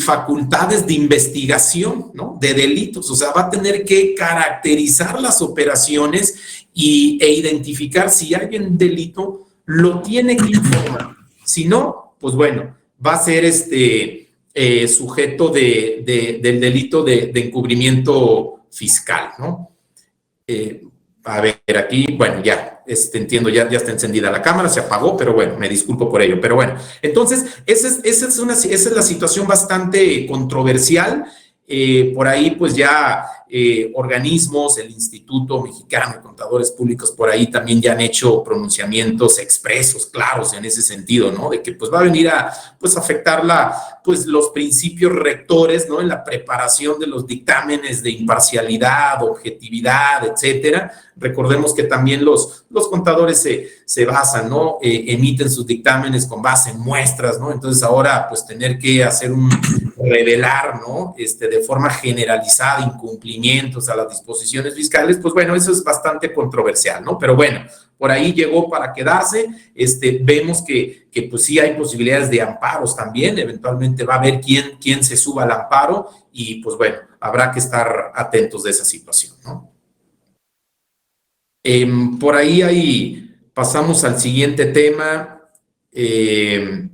facultades de investigación, ¿no? De delitos, o sea, va a tener que caracterizar las operaciones e identificar si hay un delito, lo tiene que informar. Si no, pues bueno, va a ser sujeto del delito de encubrimiento fiscal, ¿no? A ver, aquí, bueno, ya entiendo, ya está encendida la cámara, se apagó, pero bueno, me disculpo por ello. Pero bueno, entonces, esa es la situación bastante controversial. Por ahí, pues ya organismos, el Instituto Mexicano de Contadores Públicos, por ahí también ya han hecho pronunciamientos expresos, claros en ese sentido, ¿no? De que pues va a venir a pues afectar pues los principios rectores, ¿no? En la preparación de los dictámenes de imparcialidad, objetividad, etcétera. Recordemos que también los contadores se basan, ¿no? Emiten sus dictámenes con base en muestras, ¿no? Entonces ahora pues tener que hacer revelar, ¿no? De forma generalizada incumplimientos a las disposiciones fiscales, pues bueno, eso es bastante controversial, ¿no? Pero bueno, por ahí llegó para quedarse. Vemos que pues sí hay posibilidades de amparos también, eventualmente va a haber quién se suba al amparo y pues bueno, habrá que estar atentos de esa situación, ¿no? Por ahí pasamos al siguiente tema, que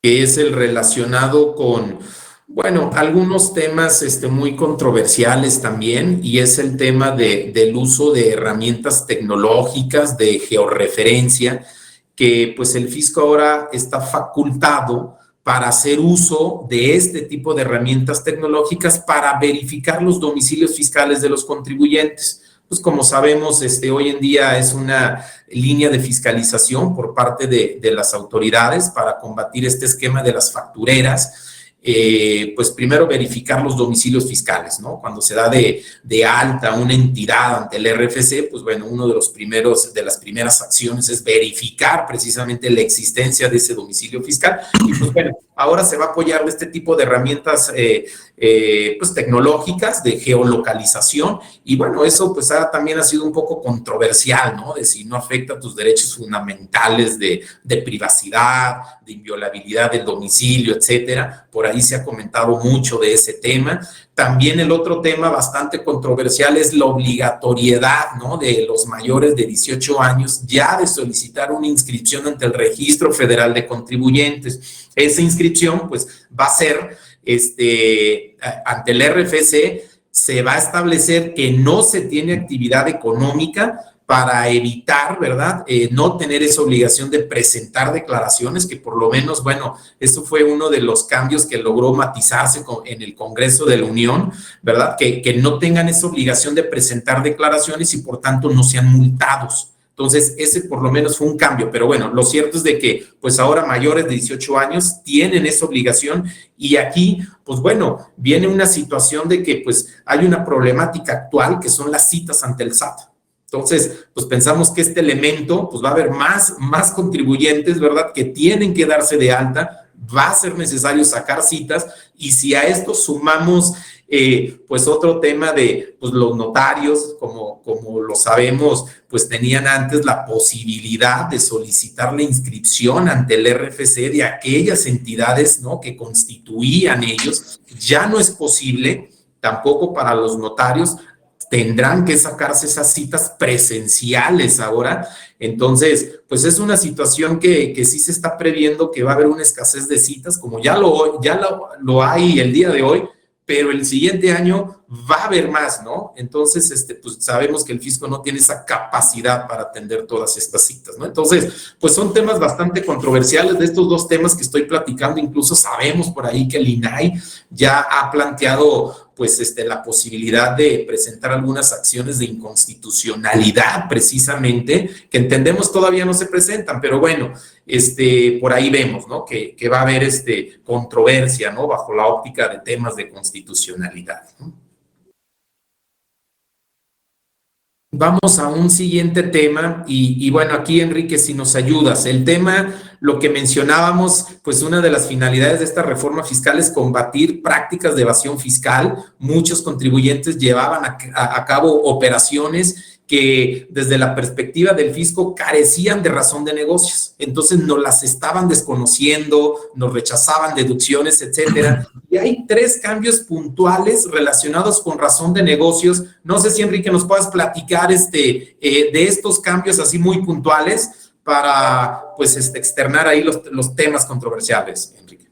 es el relacionado con, bueno, algunos temas muy controversiales también, y es el tema del uso de herramientas tecnológicas de georreferencia, que pues el fisco ahora está facultado para hacer uso de este tipo de herramientas tecnológicas para verificar los domicilios fiscales de los contribuyentes. Pues como sabemos, hoy en día es una línea de fiscalización por parte de las autoridades para combatir este esquema de las factureras. Pues primero verificar los domicilios fiscales, ¿no? Cuando se da de alta una entidad ante el RFC, pues bueno, uno de las primeras acciones es verificar precisamente la existencia de ese domicilio fiscal. Y pues bueno, ahora se va a apoyar de este tipo de herramientas pues tecnológicas de geolocalización, y bueno, eso pues también ha sido un poco controversial, ¿no? De si no afecta tus derechos fundamentales de privacidad, de inviolabilidad del domicilio, etcétera. Por ahí se ha comentado mucho de ese tema. También el otro tema bastante controversial es la obligatoriedad, ¿no? De los mayores de 18 años ya de solicitar una inscripción ante el Registro Federal de Contribuyentes. Esa inscripción pues va a ser ante el RFC. Se va a establecer que no se tiene actividad económica para evitar, ¿verdad? No tener esa obligación de presentar declaraciones, que por lo menos, bueno, eso fue uno de los cambios que logró matizarse en el Congreso de la Unión, ¿verdad? Que no tengan esa obligación de presentar declaraciones y por tanto no sean multados. Entonces, ese por lo menos fue un cambio, pero bueno, lo cierto es de que pues ahora mayores de 18 años tienen esa obligación, y aquí pues bueno, viene una situación de que pues hay una problemática actual que son las citas ante el SAT. Entonces, pues pensamos que este elemento, pues va a haber más contribuyentes, ¿verdad?, que tienen que darse de alta, va a ser necesario sacar citas, y si a esto sumamos pues otro tema de pues los notarios, como lo sabemos, pues tenían antes la posibilidad de solicitar la inscripción ante el RFC de aquellas entidades, ¿no?, que constituían ellos. Ya no es posible tampoco para los notarios. tendrán que sacarse esas citas presenciales ahora. Entonces, pues es una situación que sí se está previendo que va a haber una escasez de citas, como ya lo hay el día de hoy, pero el siguiente año va a haber más, ¿no? Entonces, pues sabemos que el fisco no tiene esa capacidad para atender todas estas citas, ¿no? Entonces, pues son temas bastante controversiales. De estos dos temas que estoy platicando, incluso sabemos por ahí que el INAI ya ha planteado pues la posibilidad de presentar algunas acciones de inconstitucionalidad precisamente, que entendemos todavía no se presentan, pero bueno, por ahí vemos, ¿no? Que va a haber controversia, ¿no? Bajo la óptica de temas de constitucionalidad, ¿no? Vamos a un siguiente tema y bueno, aquí Enrique, si nos ayudas, el tema, lo que mencionábamos, pues una de las finalidades de esta reforma fiscal es combatir prácticas de evasión fiscal. Muchos contribuyentes llevaban a cabo operaciones que desde la perspectiva del fisco carecían de razón de negocios, entonces nos las estaban desconociendo, nos rechazaban deducciones, etcétera. Y hay 3 cambios puntuales relacionados con razón de negocios. No sé si, Enrique, nos puedas platicar de estos cambios así muy puntuales para, pues, externar ahí los temas controversiales, Enrique.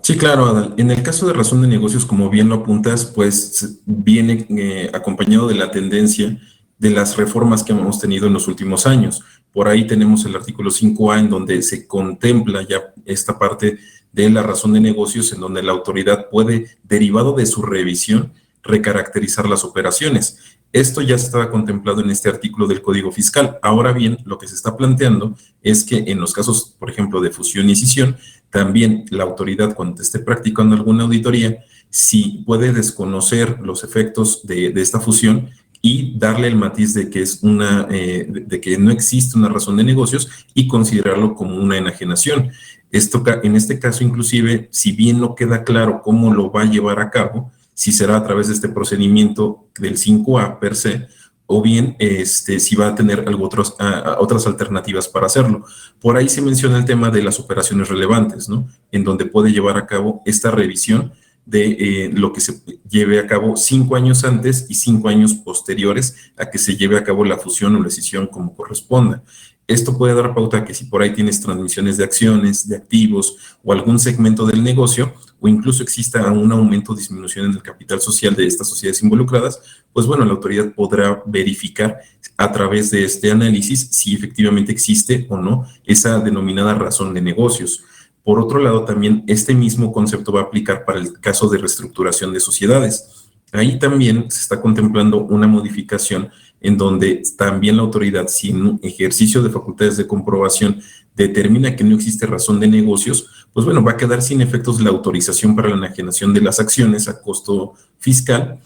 Sí, claro, Adal. En el caso de razón de negocios, como bien lo apuntas, pues viene acompañado de la tendencia de las reformas que hemos tenido en los últimos años. Por ahí tenemos el artículo 5A, en donde se contempla ya esta parte de la razón de negocios, en donde la autoridad puede, derivado de su revisión, recaracterizar las operaciones. Esto ya estaba contemplado en este artículo del Código Fiscal. Ahora bien, lo que se está planteando es que en los casos, por ejemplo, de fusión y escisión, también la autoridad, cuando esté practicando alguna auditoría, si puede desconocer los efectos de esta fusión y darle el matiz de que es de que no existe una razón de negocios y considerarlo como una enajenación. Esto, en este caso, inclusive, si bien no queda claro cómo lo va a llevar a cabo, si será a través de este procedimiento del 5A per se, o bien si va a tener otras alternativas para hacerlo. Por ahí se menciona el tema de las operaciones relevantes, ¿no? En donde puede llevar a cabo esta revisión de lo que se lleve a cabo 5 años antes y 5 años posteriores a que se lleve a cabo la fusión o la escisión como corresponda. Esto puede dar pauta a que si por ahí tienes transmisiones de acciones, de activos o algún segmento del negocio, o incluso exista un aumento o disminución en el capital social de estas sociedades involucradas, pues bueno, la autoridad podrá verificar a través de este análisis si efectivamente existe o no esa denominada razón de negocios. Por otro lado, también este mismo concepto va a aplicar para el caso de reestructuración de sociedades. Ahí también se está contemplando una modificación en donde también la autoridad, sin ejercicio de facultades de comprobación, determina que no existe razón de negocios, pues bueno, va a quedar sin efectos la autorización para la enajenación de las acciones a costo fiscal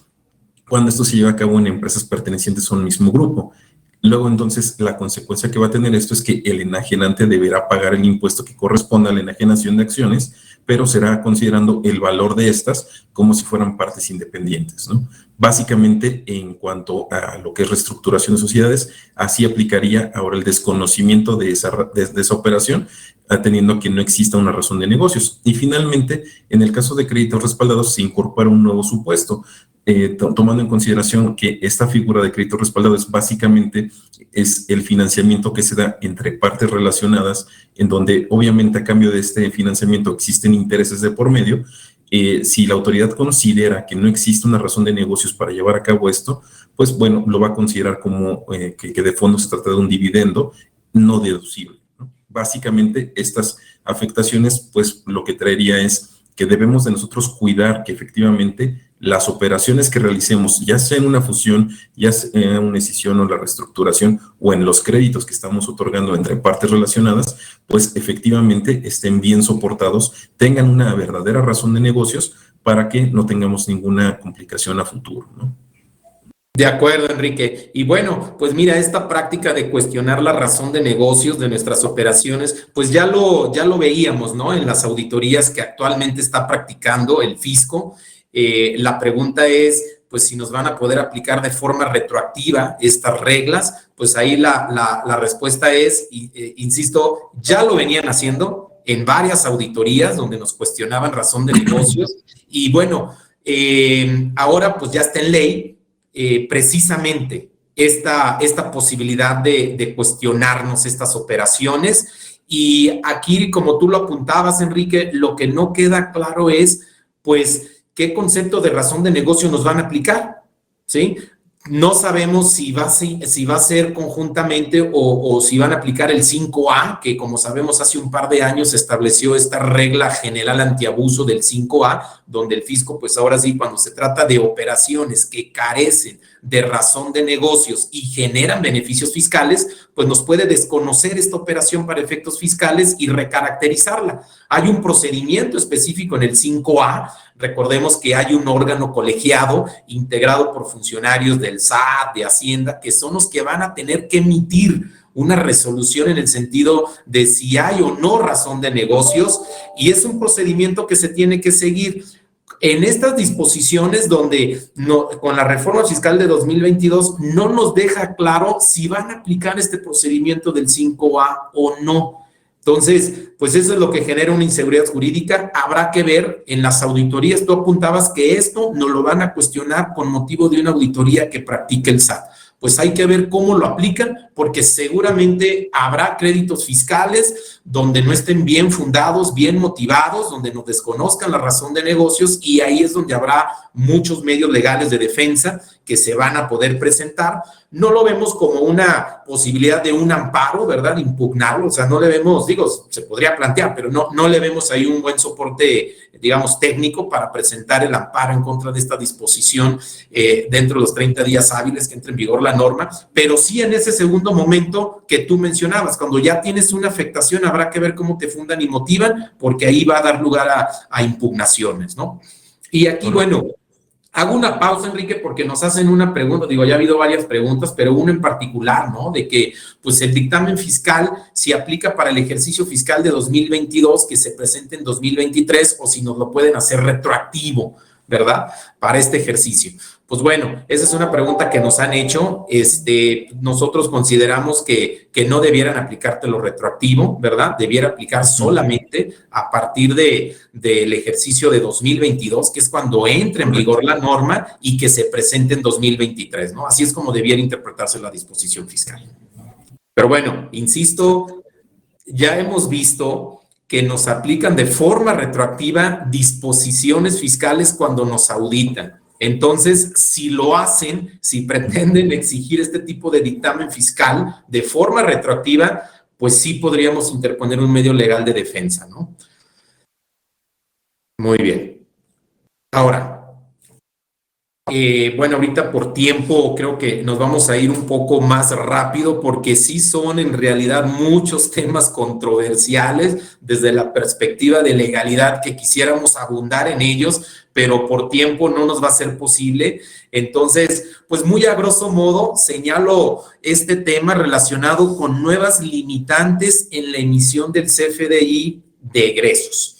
cuando esto se lleva a cabo en empresas pertenecientes a un mismo grupo. Luego, entonces, la consecuencia que va a tener esto es que el enajenante deberá pagar el impuesto que corresponda a la enajenación de acciones, pero será considerando el valor de estas como si fueran partes independientes, ¿no? Básicamente, en cuanto a lo que es reestructuración de sociedades, así aplicaría ahora el desconocimiento de esa operación, atendiendo que no exista una razón de negocios. Y finalmente, en el caso de créditos respaldados, se incorpora un nuevo supuesto, tomando en consideración que esta figura de crédito respaldado básicamente es el financiamiento que se da entre partes relacionadas, en donde obviamente a cambio de este financiamiento existen intereses de por medio. Si la autoridad considera que no existe una razón de negocios para llevar a cabo esto, pues bueno, lo va a considerar como que de fondo se trata de un dividendo no deducible, ¿no? Básicamente estas afectaciones, pues lo que traería es que debemos de nosotros cuidar que efectivamente las operaciones que realicemos, ya sea en una fusión, ya sea en una escisión o la reestructuración, o en los créditos que estamos otorgando entre partes relacionadas, pues efectivamente estén bien soportados, tengan una verdadera razón de negocios para que no tengamos ninguna complicación a futuro, ¿no? De acuerdo, Enrique. Y bueno, pues mira, esta práctica de cuestionar la razón de negocios de nuestras operaciones, pues ya lo veíamos, ¿no? En las auditorías que actualmente está practicando el fisco. La pregunta es, pues si nos van a poder aplicar de forma retroactiva estas reglas, pues ahí la respuesta es, insisto, ya lo venían haciendo en varias auditorías donde nos cuestionaban razón de negocios. Y bueno, ahora pues ya está en ley. precisamente esta posibilidad de cuestionarnos estas operaciones. Y aquí, como tú lo apuntabas, Enrique, lo que no queda claro es, pues, qué concepto de razón de negocio nos van a aplicar, ¿sí? No sabemos si va a ser conjuntamente o si van a aplicar el 5A, que como sabemos hace un par de años se estableció esta regla general antiabuso del 5A, donde el fisco, pues ahora sí, cuando se trata de operaciones que carecen de razón de negocios y generan beneficios fiscales, pues nos puede desconocer esta operación para efectos fiscales y recaracterizarla. Hay un procedimiento específico en el 5A. Recordemos que hay un órgano colegiado integrado por funcionarios del SAT, de Hacienda, que son los que van a tener que emitir una resolución en el sentido de si hay o no razón de negocios, y es un procedimiento que se tiene que seguir. En estas disposiciones donde con la reforma fiscal de 2022 no nos deja claro si van a aplicar este procedimiento del 5A o no. Entonces, pues eso es lo que genera una inseguridad jurídica. Habrá que ver en las auditorías. Tú apuntabas que esto nos lo van a cuestionar con motivo de una auditoría que practique el SAT. Pues hay que ver cómo lo aplican, porque seguramente habrá créditos fiscales donde no estén bien fundados, bien motivados, donde nos desconozcan la razón de negocios, y ahí es donde habrá muchos medios legales de defensa que se van a poder presentar. No lo vemos como una posibilidad de un amparo, ¿verdad? Impugnarlo, o sea, no le vemos, digo, se podría plantear, pero no le vemos ahí un buen soporte, digamos, técnico para presentar el amparo en contra de esta disposición dentro de los 30 días hábiles que entre en vigor la norma, pero sí en ese segundo momento que tú mencionabas, cuando ya tienes una afectación, habrá que ver cómo te fundan y motivan, porque ahí va a dar lugar a impugnaciones, ¿no? Y aquí, bueno, hago una pausa, Enrique, porque nos hacen una pregunta. Digo, ya ha habido varias preguntas, pero una en particular, ¿no? De que, pues, el dictamen fiscal, si aplica para el ejercicio fiscal de 2022, que se presente en 2023, o si nos lo pueden hacer retroactivo, ¿verdad? Para este ejercicio. Pues bueno, esa es una pregunta que nos han hecho. Nosotros consideramos que no debieran aplicártelo retroactivo, ¿verdad? Debiera aplicar solamente a partir del ejercicio de 2022, que es cuando entre en vigor la norma, y que se presente en 2023, ¿no? Así es como debiera interpretarse la disposición fiscal. Pero bueno, insisto, ya hemos visto que nos aplican de forma retroactiva disposiciones fiscales cuando nos auditan. Entonces, si lo hacen, si pretenden exigir este tipo de dictamen fiscal de forma retroactiva, pues sí podríamos interponer un medio legal de defensa, ¿no? Muy bien. Ahora, bueno, ahorita por tiempo creo que nos vamos a ir un poco más rápido, porque sí son en realidad muchos temas controversiales desde la perspectiva de legalidad que quisiéramos abundar en ellos, pero por tiempo no nos va a ser posible. Entonces, pues muy a grosso modo señalo este tema relacionado con nuevas limitantes en la emisión del CFDI de egresos.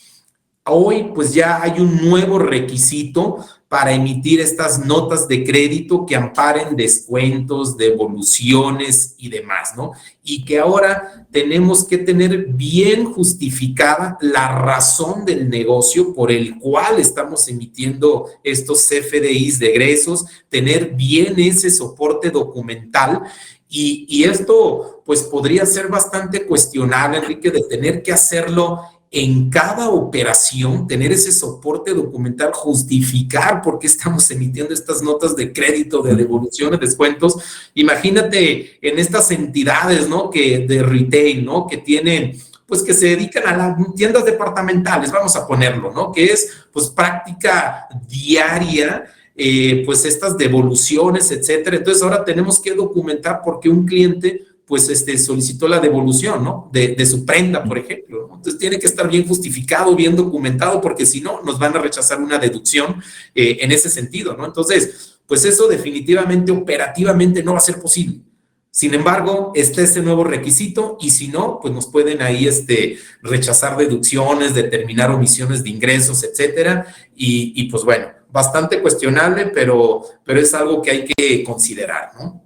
Hoy pues ya hay un nuevo requisito para emitir estas notas de crédito que amparen descuentos, devoluciones y demás, ¿no? Y que ahora tenemos que tener bien justificada la razón del negocio por el cual estamos emitiendo estos CFDIs de egresos, tener bien ese soporte documental. Y esto pues podría ser bastante cuestionable, Enrique, de tener que hacerlo en cada operación, tener ese soporte documental, justificar por qué estamos emitiendo estas notas de crédito, de devoluciones, descuentos. Imagínate en estas entidades, ¿no? De retail, ¿no? Que tienen, pues que se dedican a las tiendas departamentales, vamos a ponerlo, ¿no? Que es, pues, práctica diaria, pues, estas devoluciones, etcétera. Entonces, ahora tenemos que documentar por qué un cliente pues solicitó la devolución, ¿no? De su prenda, por ejemplo, ¿no? Entonces tiene que estar bien justificado, bien documentado, porque si no, nos van a rechazar una deducción en ese sentido, ¿no? Entonces, pues eso definitivamente, operativamente no va a ser posible. Sin embargo, está ese nuevo requisito, y si no, pues nos pueden ahí rechazar deducciones, determinar omisiones de ingresos, etcétera, y pues bueno, bastante cuestionable, pero es algo que hay que considerar, ¿no?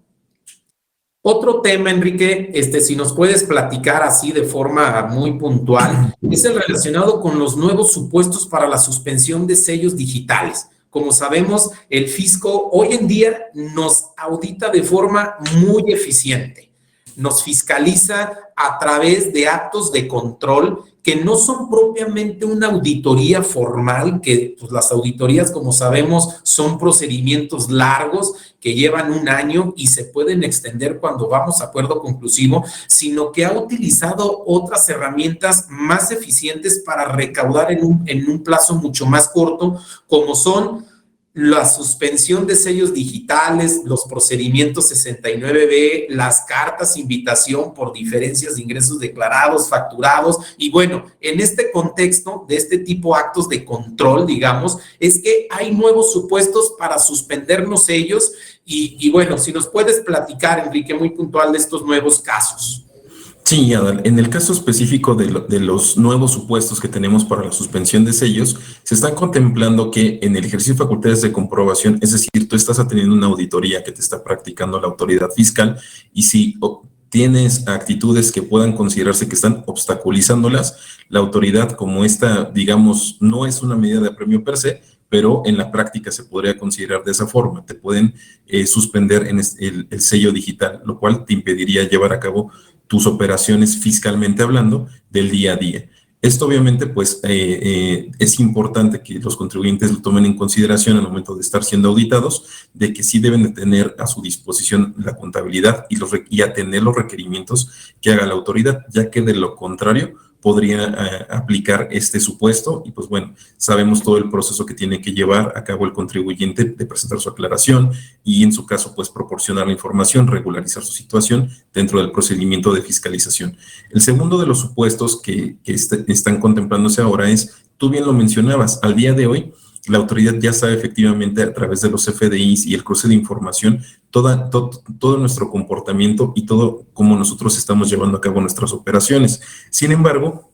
Otro tema, Enrique, si nos puedes platicar así de forma muy puntual, es el relacionado con los nuevos supuestos para la suspensión de sellos digitales. Como sabemos, el fisco hoy en día nos audita de forma muy eficiente. Nos fiscaliza a través de actos de control que no son propiamente una auditoría formal, que pues, las auditorías, como sabemos, son procedimientos largos que llevan un año y se pueden extender cuando vamos a acuerdo conclusivo, sino que ha utilizado otras herramientas más eficientes para recaudar en un plazo mucho más corto, como son la suspensión de sellos digitales, los procedimientos 69B, las cartas invitación por diferencias de ingresos declarados, facturados, y bueno, en este contexto de este tipo de actos de control, digamos, es que hay nuevos supuestos para suspendernos sellos y bueno, si nos puedes platicar, Enrique, muy puntual de estos nuevos casos. Sí, Adal, en el caso específico de los nuevos supuestos que tenemos para la suspensión de sellos, se están contemplando que en el ejercicio de facultades de comprobación, es decir, tú estás atendiendo una auditoría que te está practicando la autoridad fiscal y si tienes actitudes que puedan considerarse que están obstaculizándolas, la autoridad, como esta, digamos, no es una medida de apremio per se, pero en la práctica se podría considerar de esa forma. Te pueden suspender en el sello digital, lo cual te impediría llevar a cabo tus operaciones fiscalmente hablando del día a día. Esto obviamente pues es importante que los contribuyentes lo tomen en consideración al momento de estar siendo auditados, de que sí deben de tener a su disposición la contabilidad y atender los requerimientos que haga la autoridad, ya que de lo contrario podría aplicar este supuesto y pues bueno, sabemos todo el proceso que tiene que llevar a cabo el contribuyente de presentar su aclaración y en su caso pues proporcionar la información, regularizar su situación dentro del procedimiento de fiscalización. El segundo de los supuestos que están contemplándose ahora es, tú bien lo mencionabas, al día de hoy la autoridad ya sabe efectivamente a través de los FDIs y el cruce de información todo nuestro comportamiento y todo cómo nosotros estamos llevando a cabo nuestras operaciones. Sin embargo,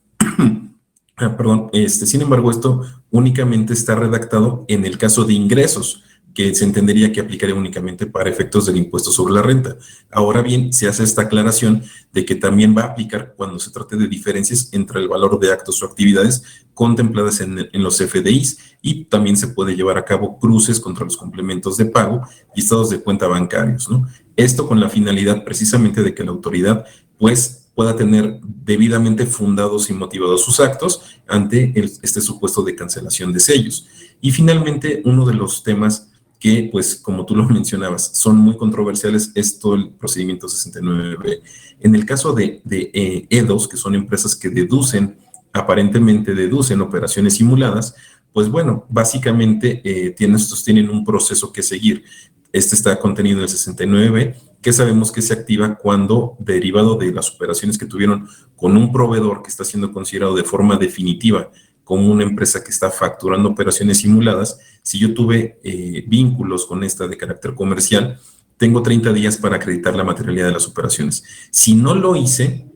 sin embargo, esto únicamente está redactado en el caso de ingresos, que se entendería que aplicaría únicamente para efectos del impuesto sobre la renta. Ahora bien, se hace esta aclaración de que también va a aplicar cuando se trate de diferencias entre el valor de actos o actividades contempladas en los FDIs y también se puede llevar a cabo cruces contra los complementos de pago y estados de cuenta bancarios, ¿no? Esto con la finalidad precisamente de que la autoridad pues pueda tener debidamente fundados y motivados sus actos ante este supuesto de cancelación de sellos. Y finalmente, uno de los temas que, pues, como tú lo mencionabas, son muy controversiales, es todo el procedimiento 69B. En el caso de EDOs, que son empresas que aparentemente deducen operaciones simuladas, pues bueno, básicamente estos tienen un proceso que seguir. Este está contenido en el 69B, que sabemos que se activa cuando, derivado de las operaciones que tuvieron con un proveedor que está siendo considerado de forma definitiva como una empresa que está facturando operaciones simuladas, si yo tuve vínculos con esta de carácter comercial, tengo 30 días para acreditar la materialidad de las operaciones. Si no lo hice,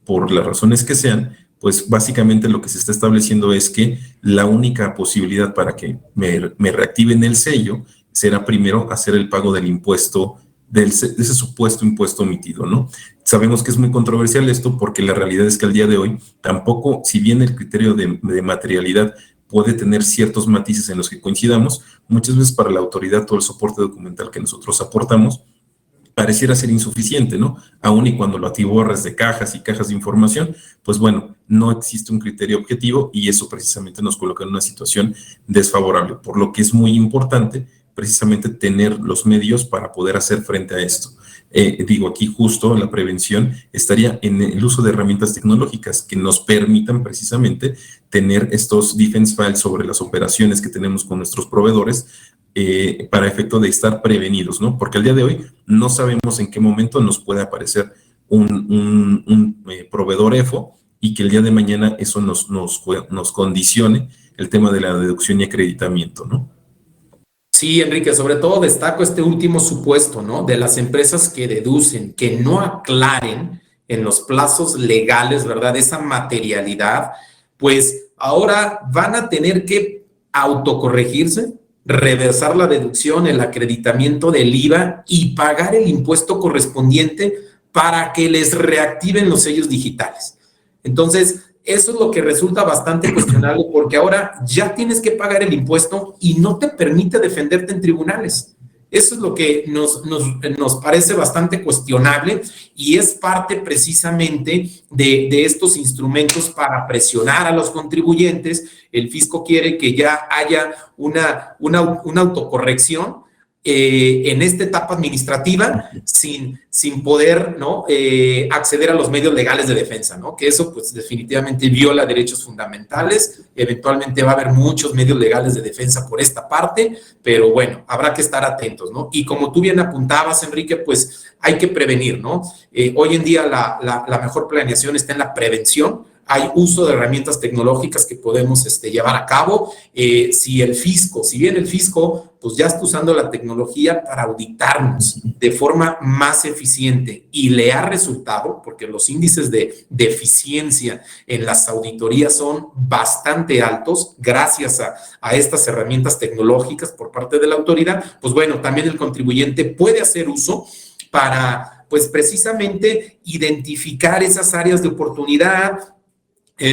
por las razones que sean, pues básicamente lo que se está estableciendo es que la única posibilidad para que me reactiven el sello será primero hacer el pago del impuesto, de ese supuesto impuesto omitido, ¿no? Sabemos que es muy controversial esto porque la realidad es que al día de hoy tampoco, si bien el criterio de materialidad puede tener ciertos matices en los que coincidamos, muchas veces para la autoridad todo el soporte documental que nosotros aportamos pareciera ser insuficiente, ¿no? Aún y cuando lo atiborras de cajas y cajas de información, pues bueno, no existe un criterio objetivo y eso precisamente nos coloca en una situación desfavorable, por lo que es muy importante precisamente tener los medios para poder hacer frente a esto. Digo, aquí justo la prevención estaría en el uso de herramientas tecnológicas que nos permitan precisamente tener estos defense files sobre las operaciones que tenemos con nuestros proveedores para efecto de estar prevenidos, ¿no? Porque al día de hoy no sabemos en qué momento nos puede aparecer un proveedor EFO y que el día de mañana eso nos condicione el tema de la deducción y acreditamiento, ¿no? Sí, Enrique, sobre todo destaco este último supuesto, ¿no? De las empresas que deducen, que no aclaren en los plazos legales, ¿verdad? Esa materialidad, pues ahora van a tener que autocorregirse, reversar la deducción, el acreditamiento del IVA y pagar el impuesto correspondiente para que les reactiven los sellos digitales. Entonces, eso es lo que resulta bastante cuestionable, porque ahora ya tienes que pagar el impuesto y no te permite defenderte en tribunales. Eso es lo que nos parece bastante cuestionable y es parte precisamente de estos instrumentos para presionar a los contribuyentes. El fisco quiere que ya haya una autocorrección en esta etapa administrativa sin poder, ¿no? Acceder a los medios legales de defensa, ¿no? Que eso pues definitivamente viola derechos fundamentales. Eventualmente va a haber muchos medios legales de defensa por esta parte, pero bueno, habrá que estar atentos, ¿no? Y como tú bien apuntabas, Enrique, pues hay que prevenir, ¿no? Hoy en día la mejor planeación está en la prevención. Hay uso de herramientas tecnológicas que podemos llevar a cabo. Si bien el fisco pues ya está usando la tecnología para auditarnos de forma más eficiente y le ha resultado, porque los índices de eficiencia en las auditorías son bastante altos gracias a estas herramientas tecnológicas por parte de la autoridad, pues bueno, también el contribuyente puede hacer uso para, pues precisamente, identificar esas áreas de oportunidad.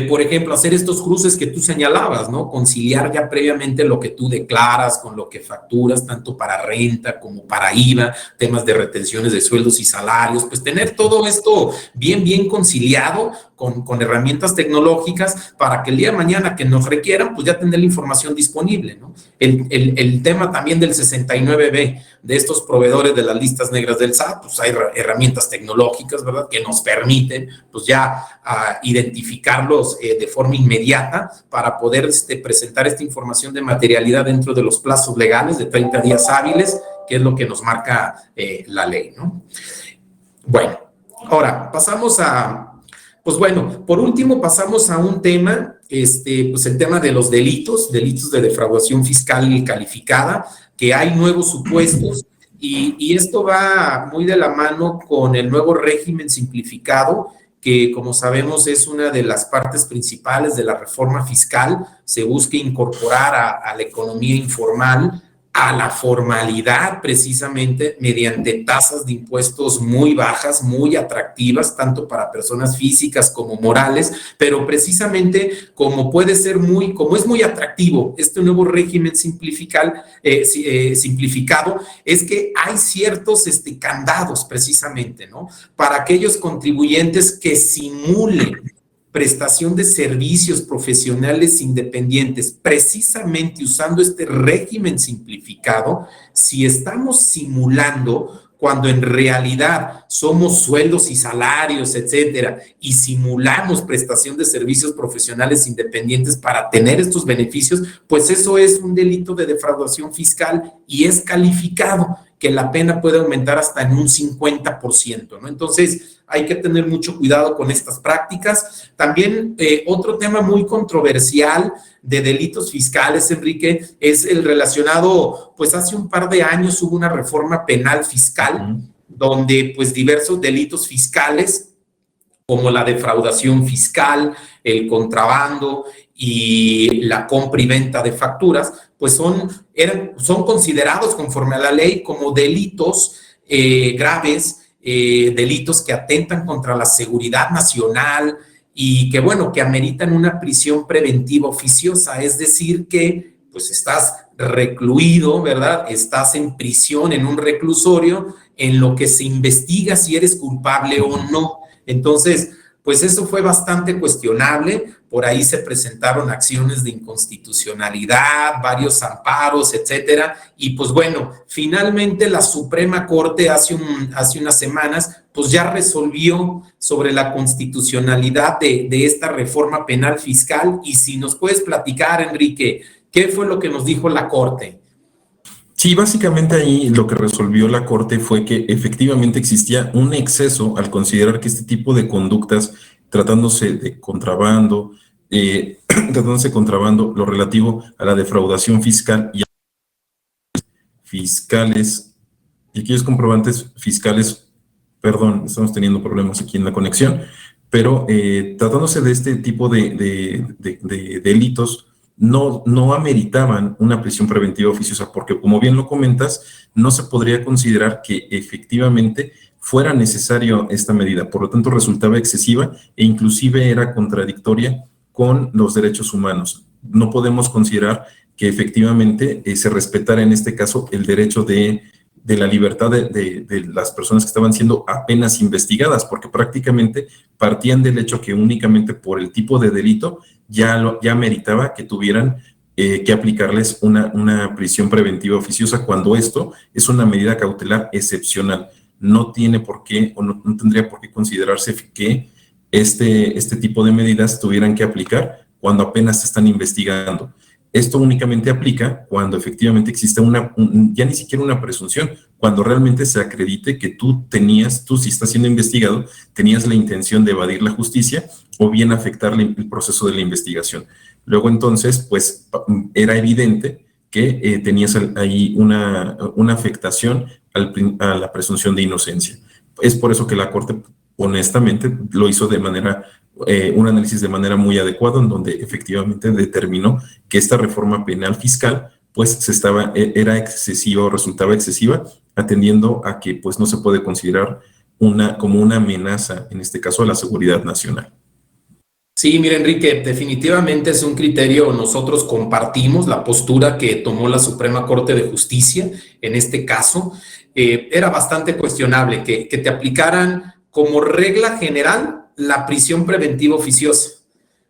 Por ejemplo, hacer estos cruces que tú señalabas, ¿no? Conciliar ya previamente lo que tú declaras con lo que facturas, tanto para renta como para IVA, temas de retenciones de sueldos y salarios, pues tener todo esto bien conciliado con herramientas tecnológicas para que el día de mañana que nos requieran, pues ya tener la información disponible, ¿no? El tema también del 69B, de estos proveedores de las listas negras del SAT, pues hay herramientas tecnológicas, ¿verdad?, que nos permiten, pues ya identificarlos de forma inmediata para poder presentar esta información de materialidad dentro de los plazos legales de 30 días hábiles, que es lo que nos marca la ley, ¿no? Bueno, ahora pasamos pues bueno, por último pasamos a un tema, pues el tema de los delitos de defraudación fiscal calificada, que hay nuevos supuestos y esto va muy de la mano con el nuevo régimen simplificado, que como sabemos es una de las partes principales de la reforma fiscal. Se busca incorporar a la economía informal a la formalidad precisamente mediante tasas de impuestos muy bajas, muy atractivas, tanto para personas físicas como morales, pero precisamente como es muy atractivo este nuevo régimen simplificado, es que hay ciertos candados precisamente, ¿no? Para aquellos contribuyentes que simulen prestación de servicios profesionales independientes, precisamente usando este régimen simplificado. Si estamos simulando cuando en realidad somos sueldos y salarios, etcétera, y simulamos prestación de servicios profesionales independientes para tener estos beneficios, pues eso es un delito de defraudación fiscal y es calificado, que la pena puede aumentar hasta en un 50%, ¿no? Entonces, hay que tener mucho cuidado con estas prácticas. También otro tema muy controversial de delitos fiscales, Enrique, es el relacionado, pues hace un par de años hubo una reforma penal fiscal, donde pues diversos delitos fiscales, como la defraudación fiscal, el contrabando y la compra y venta de facturas, pues son considerados conforme a la ley como delitos graves, delitos que atentan contra la seguridad nacional y que, bueno, que ameritan una prisión preventiva oficiosa, es decir, que pues estás recluido, ¿verdad? Estás en prisión, en un reclusorio, en lo que se investiga si eres culpable o no. Entonces, pues eso fue bastante cuestionable. Por ahí se presentaron acciones de inconstitucionalidad, varios amparos, etcétera. Y pues bueno, finalmente la Suprema Corte hace unas semanas, pues ya resolvió sobre la constitucionalidad de esta reforma penal fiscal. Y si nos puedes platicar, Enrique, ¿qué fue lo que nos dijo la Corte? Sí, básicamente ahí lo que resolvió la Corte fue que efectivamente existía un exceso al considerar que este tipo de conductas, tratándose de contrabando, lo relativo a la defraudación fiscal y a fiscales, y aquellos comprobantes fiscales, perdón, estamos teniendo problemas aquí en la conexión, pero tratándose de este tipo de delitos, no ameritaban una prisión preventiva oficiosa, porque como bien lo comentas, no se podría considerar que efectivamente fuera necesario esta medida. Por lo tanto, resultaba excesiva e inclusive era contradictoria con los derechos humanos. No podemos considerar que efectivamente se respetara en este caso el derecho de la libertad de las personas que estaban siendo apenas investigadas, porque prácticamente partían del hecho que únicamente por el tipo de delito ya meritaba que tuvieran que aplicarles una prisión preventiva oficiosa, cuando esto es una medida cautelar excepcional. No tiene por qué, o no tendría por qué considerarse que este tipo de medidas tuvieran que aplicar cuando apenas se están investigando. Esto únicamente aplica cuando efectivamente existe ya ni siquiera una presunción, cuando realmente se acredite que tú si estás siendo investigado, tenías la intención de evadir la justicia o bien afectar el proceso de la investigación. Luego entonces, pues era evidente que tenías ahí una afectación a la presunción de inocencia. Es por eso que la Corte, honestamente, lo hizo un análisis de manera muy adecuada, en donde efectivamente determinó que esta reforma penal fiscal pues era excesiva o resultaba excesiva, atendiendo a que pues no se puede considerar como una amenaza, en este caso, a la seguridad nacional. Sí, mira, Enrique, definitivamente es un criterio, nosotros compartimos la postura que tomó la Suprema Corte de Justicia en este caso. Era bastante cuestionable que te aplicaran como regla general la prisión preventiva oficiosa,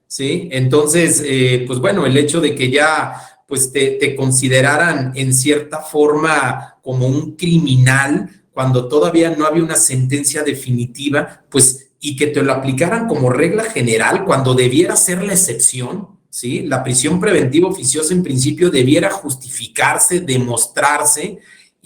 ¿sí? Entonces, pues bueno, el hecho de que ya pues te consideraran en cierta forma como un criminal cuando todavía no había una sentencia definitiva, pues y que te lo aplicaran como regla general cuando debiera ser la excepción, ¿sí? La prisión preventiva oficiosa en principio debiera justificarse, demostrarse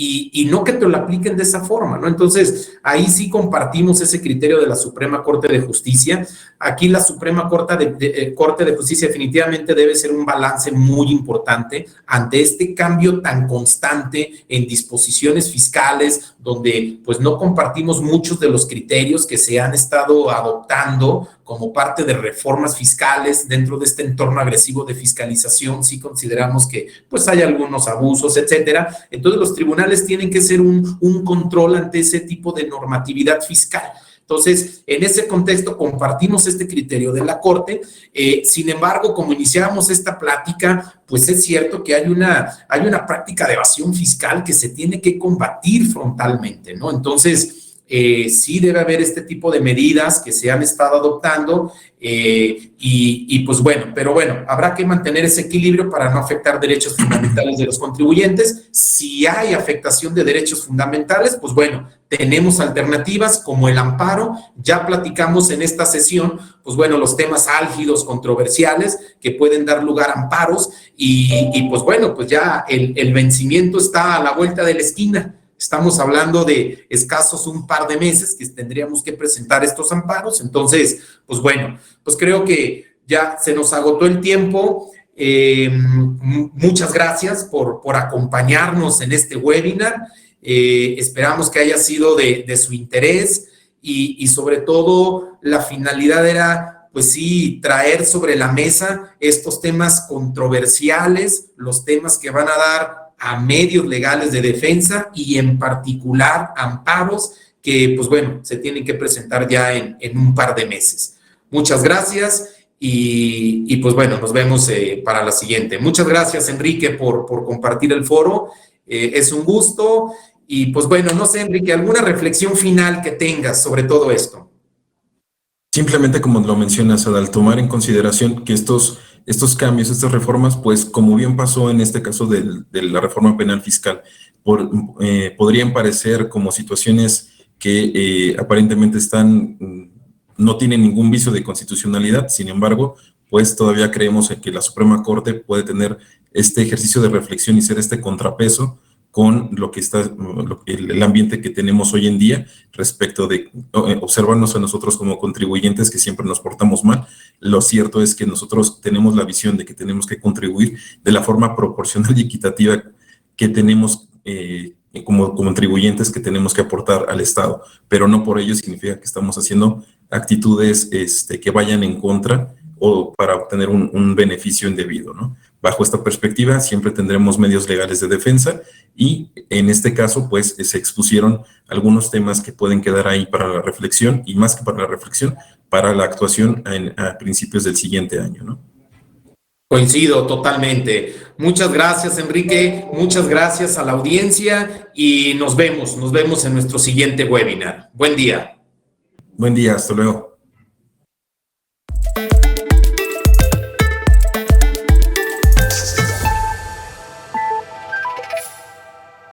y no que te lo apliquen de esa forma, ¿no? Entonces, ahí sí compartimos ese criterio de la Suprema Corte de Justicia. Aquí la Suprema Corte de Justicia definitivamente debe ser un balance muy importante ante este cambio tan constante en disposiciones fiscales, donde pues no compartimos muchos de los criterios que se han estado adoptando como parte de reformas fiscales dentro de este entorno agresivo de fiscalización. Sí consideramos que pues hay algunos abusos, etcétera. Entonces los tribunales tienen que ser un control ante ese tipo de normatividad fiscal. Entonces, en ese contexto compartimos este criterio de la Corte. Sin embargo, como iniciamos esta plática, pues es cierto que hay una práctica de evasión fiscal que se tiene que combatir frontalmente, ¿no? Entonces, sí debe haber este tipo de medidas que se han estado adoptando y pues bueno, pero bueno, habrá que mantener ese equilibrio para no afectar derechos fundamentales de los contribuyentes. Si hay afectación de derechos fundamentales, pues bueno, tenemos alternativas como el amparo. Ya platicamos en esta sesión, pues bueno, los temas álgidos, controversiales, que pueden dar lugar a amparos y pues bueno, pues ya el vencimiento está a la vuelta de la esquina. Estamos hablando de escasos un par de meses que tendríamos que presentar estos amparos. Entonces, pues bueno, pues creo que ya se nos agotó el tiempo. Muchas gracias por acompañarnos en este webinar. Esperamos que haya sido de su interés y sobre todo la finalidad era, pues sí, traer sobre la mesa estos temas controversiales, los temas que van a dar a medios legales de defensa y en particular amparos que, pues bueno, se tienen que presentar ya en un par de meses. Muchas gracias y pues bueno, nos vemos para la siguiente. Muchas gracias, Enrique, por compartir el foro. Es un gusto y pues bueno, no sé, Enrique, ¿alguna reflexión final que tengas sobre todo esto? Simplemente, como lo mencionas, Adal, tomar en consideración que estos cambios, estas reformas, pues como bien pasó en este caso de la reforma penal fiscal, podrían parecer como situaciones que aparentemente no tienen ningún vicio de constitucionalidad. Sin embargo, pues todavía creemos en que la Suprema Corte puede tener este ejercicio de reflexión y ser este contrapeso con el ambiente que tenemos hoy en día respecto de observarnos a nosotros como contribuyentes que siempre nos portamos mal. Lo cierto es que nosotros tenemos la visión de que tenemos que contribuir de la forma proporcional y equitativa que tenemos como contribuyentes, que tenemos que aportar al Estado, pero no por ello significa que estamos haciendo actitudes que vayan en contra o para obtener un beneficio indebido, ¿no? Bajo esta perspectiva, siempre tendremos medios legales de defensa y en este caso, pues, se expusieron algunos temas que pueden quedar ahí para la reflexión, y más que para la reflexión, para la actuación a principios del siguiente año, ¿no? Coincido totalmente. Muchas gracias, Enrique. Muchas gracias a la audiencia y nos vemos en nuestro siguiente webinar. Buen día. Buen día, hasta luego.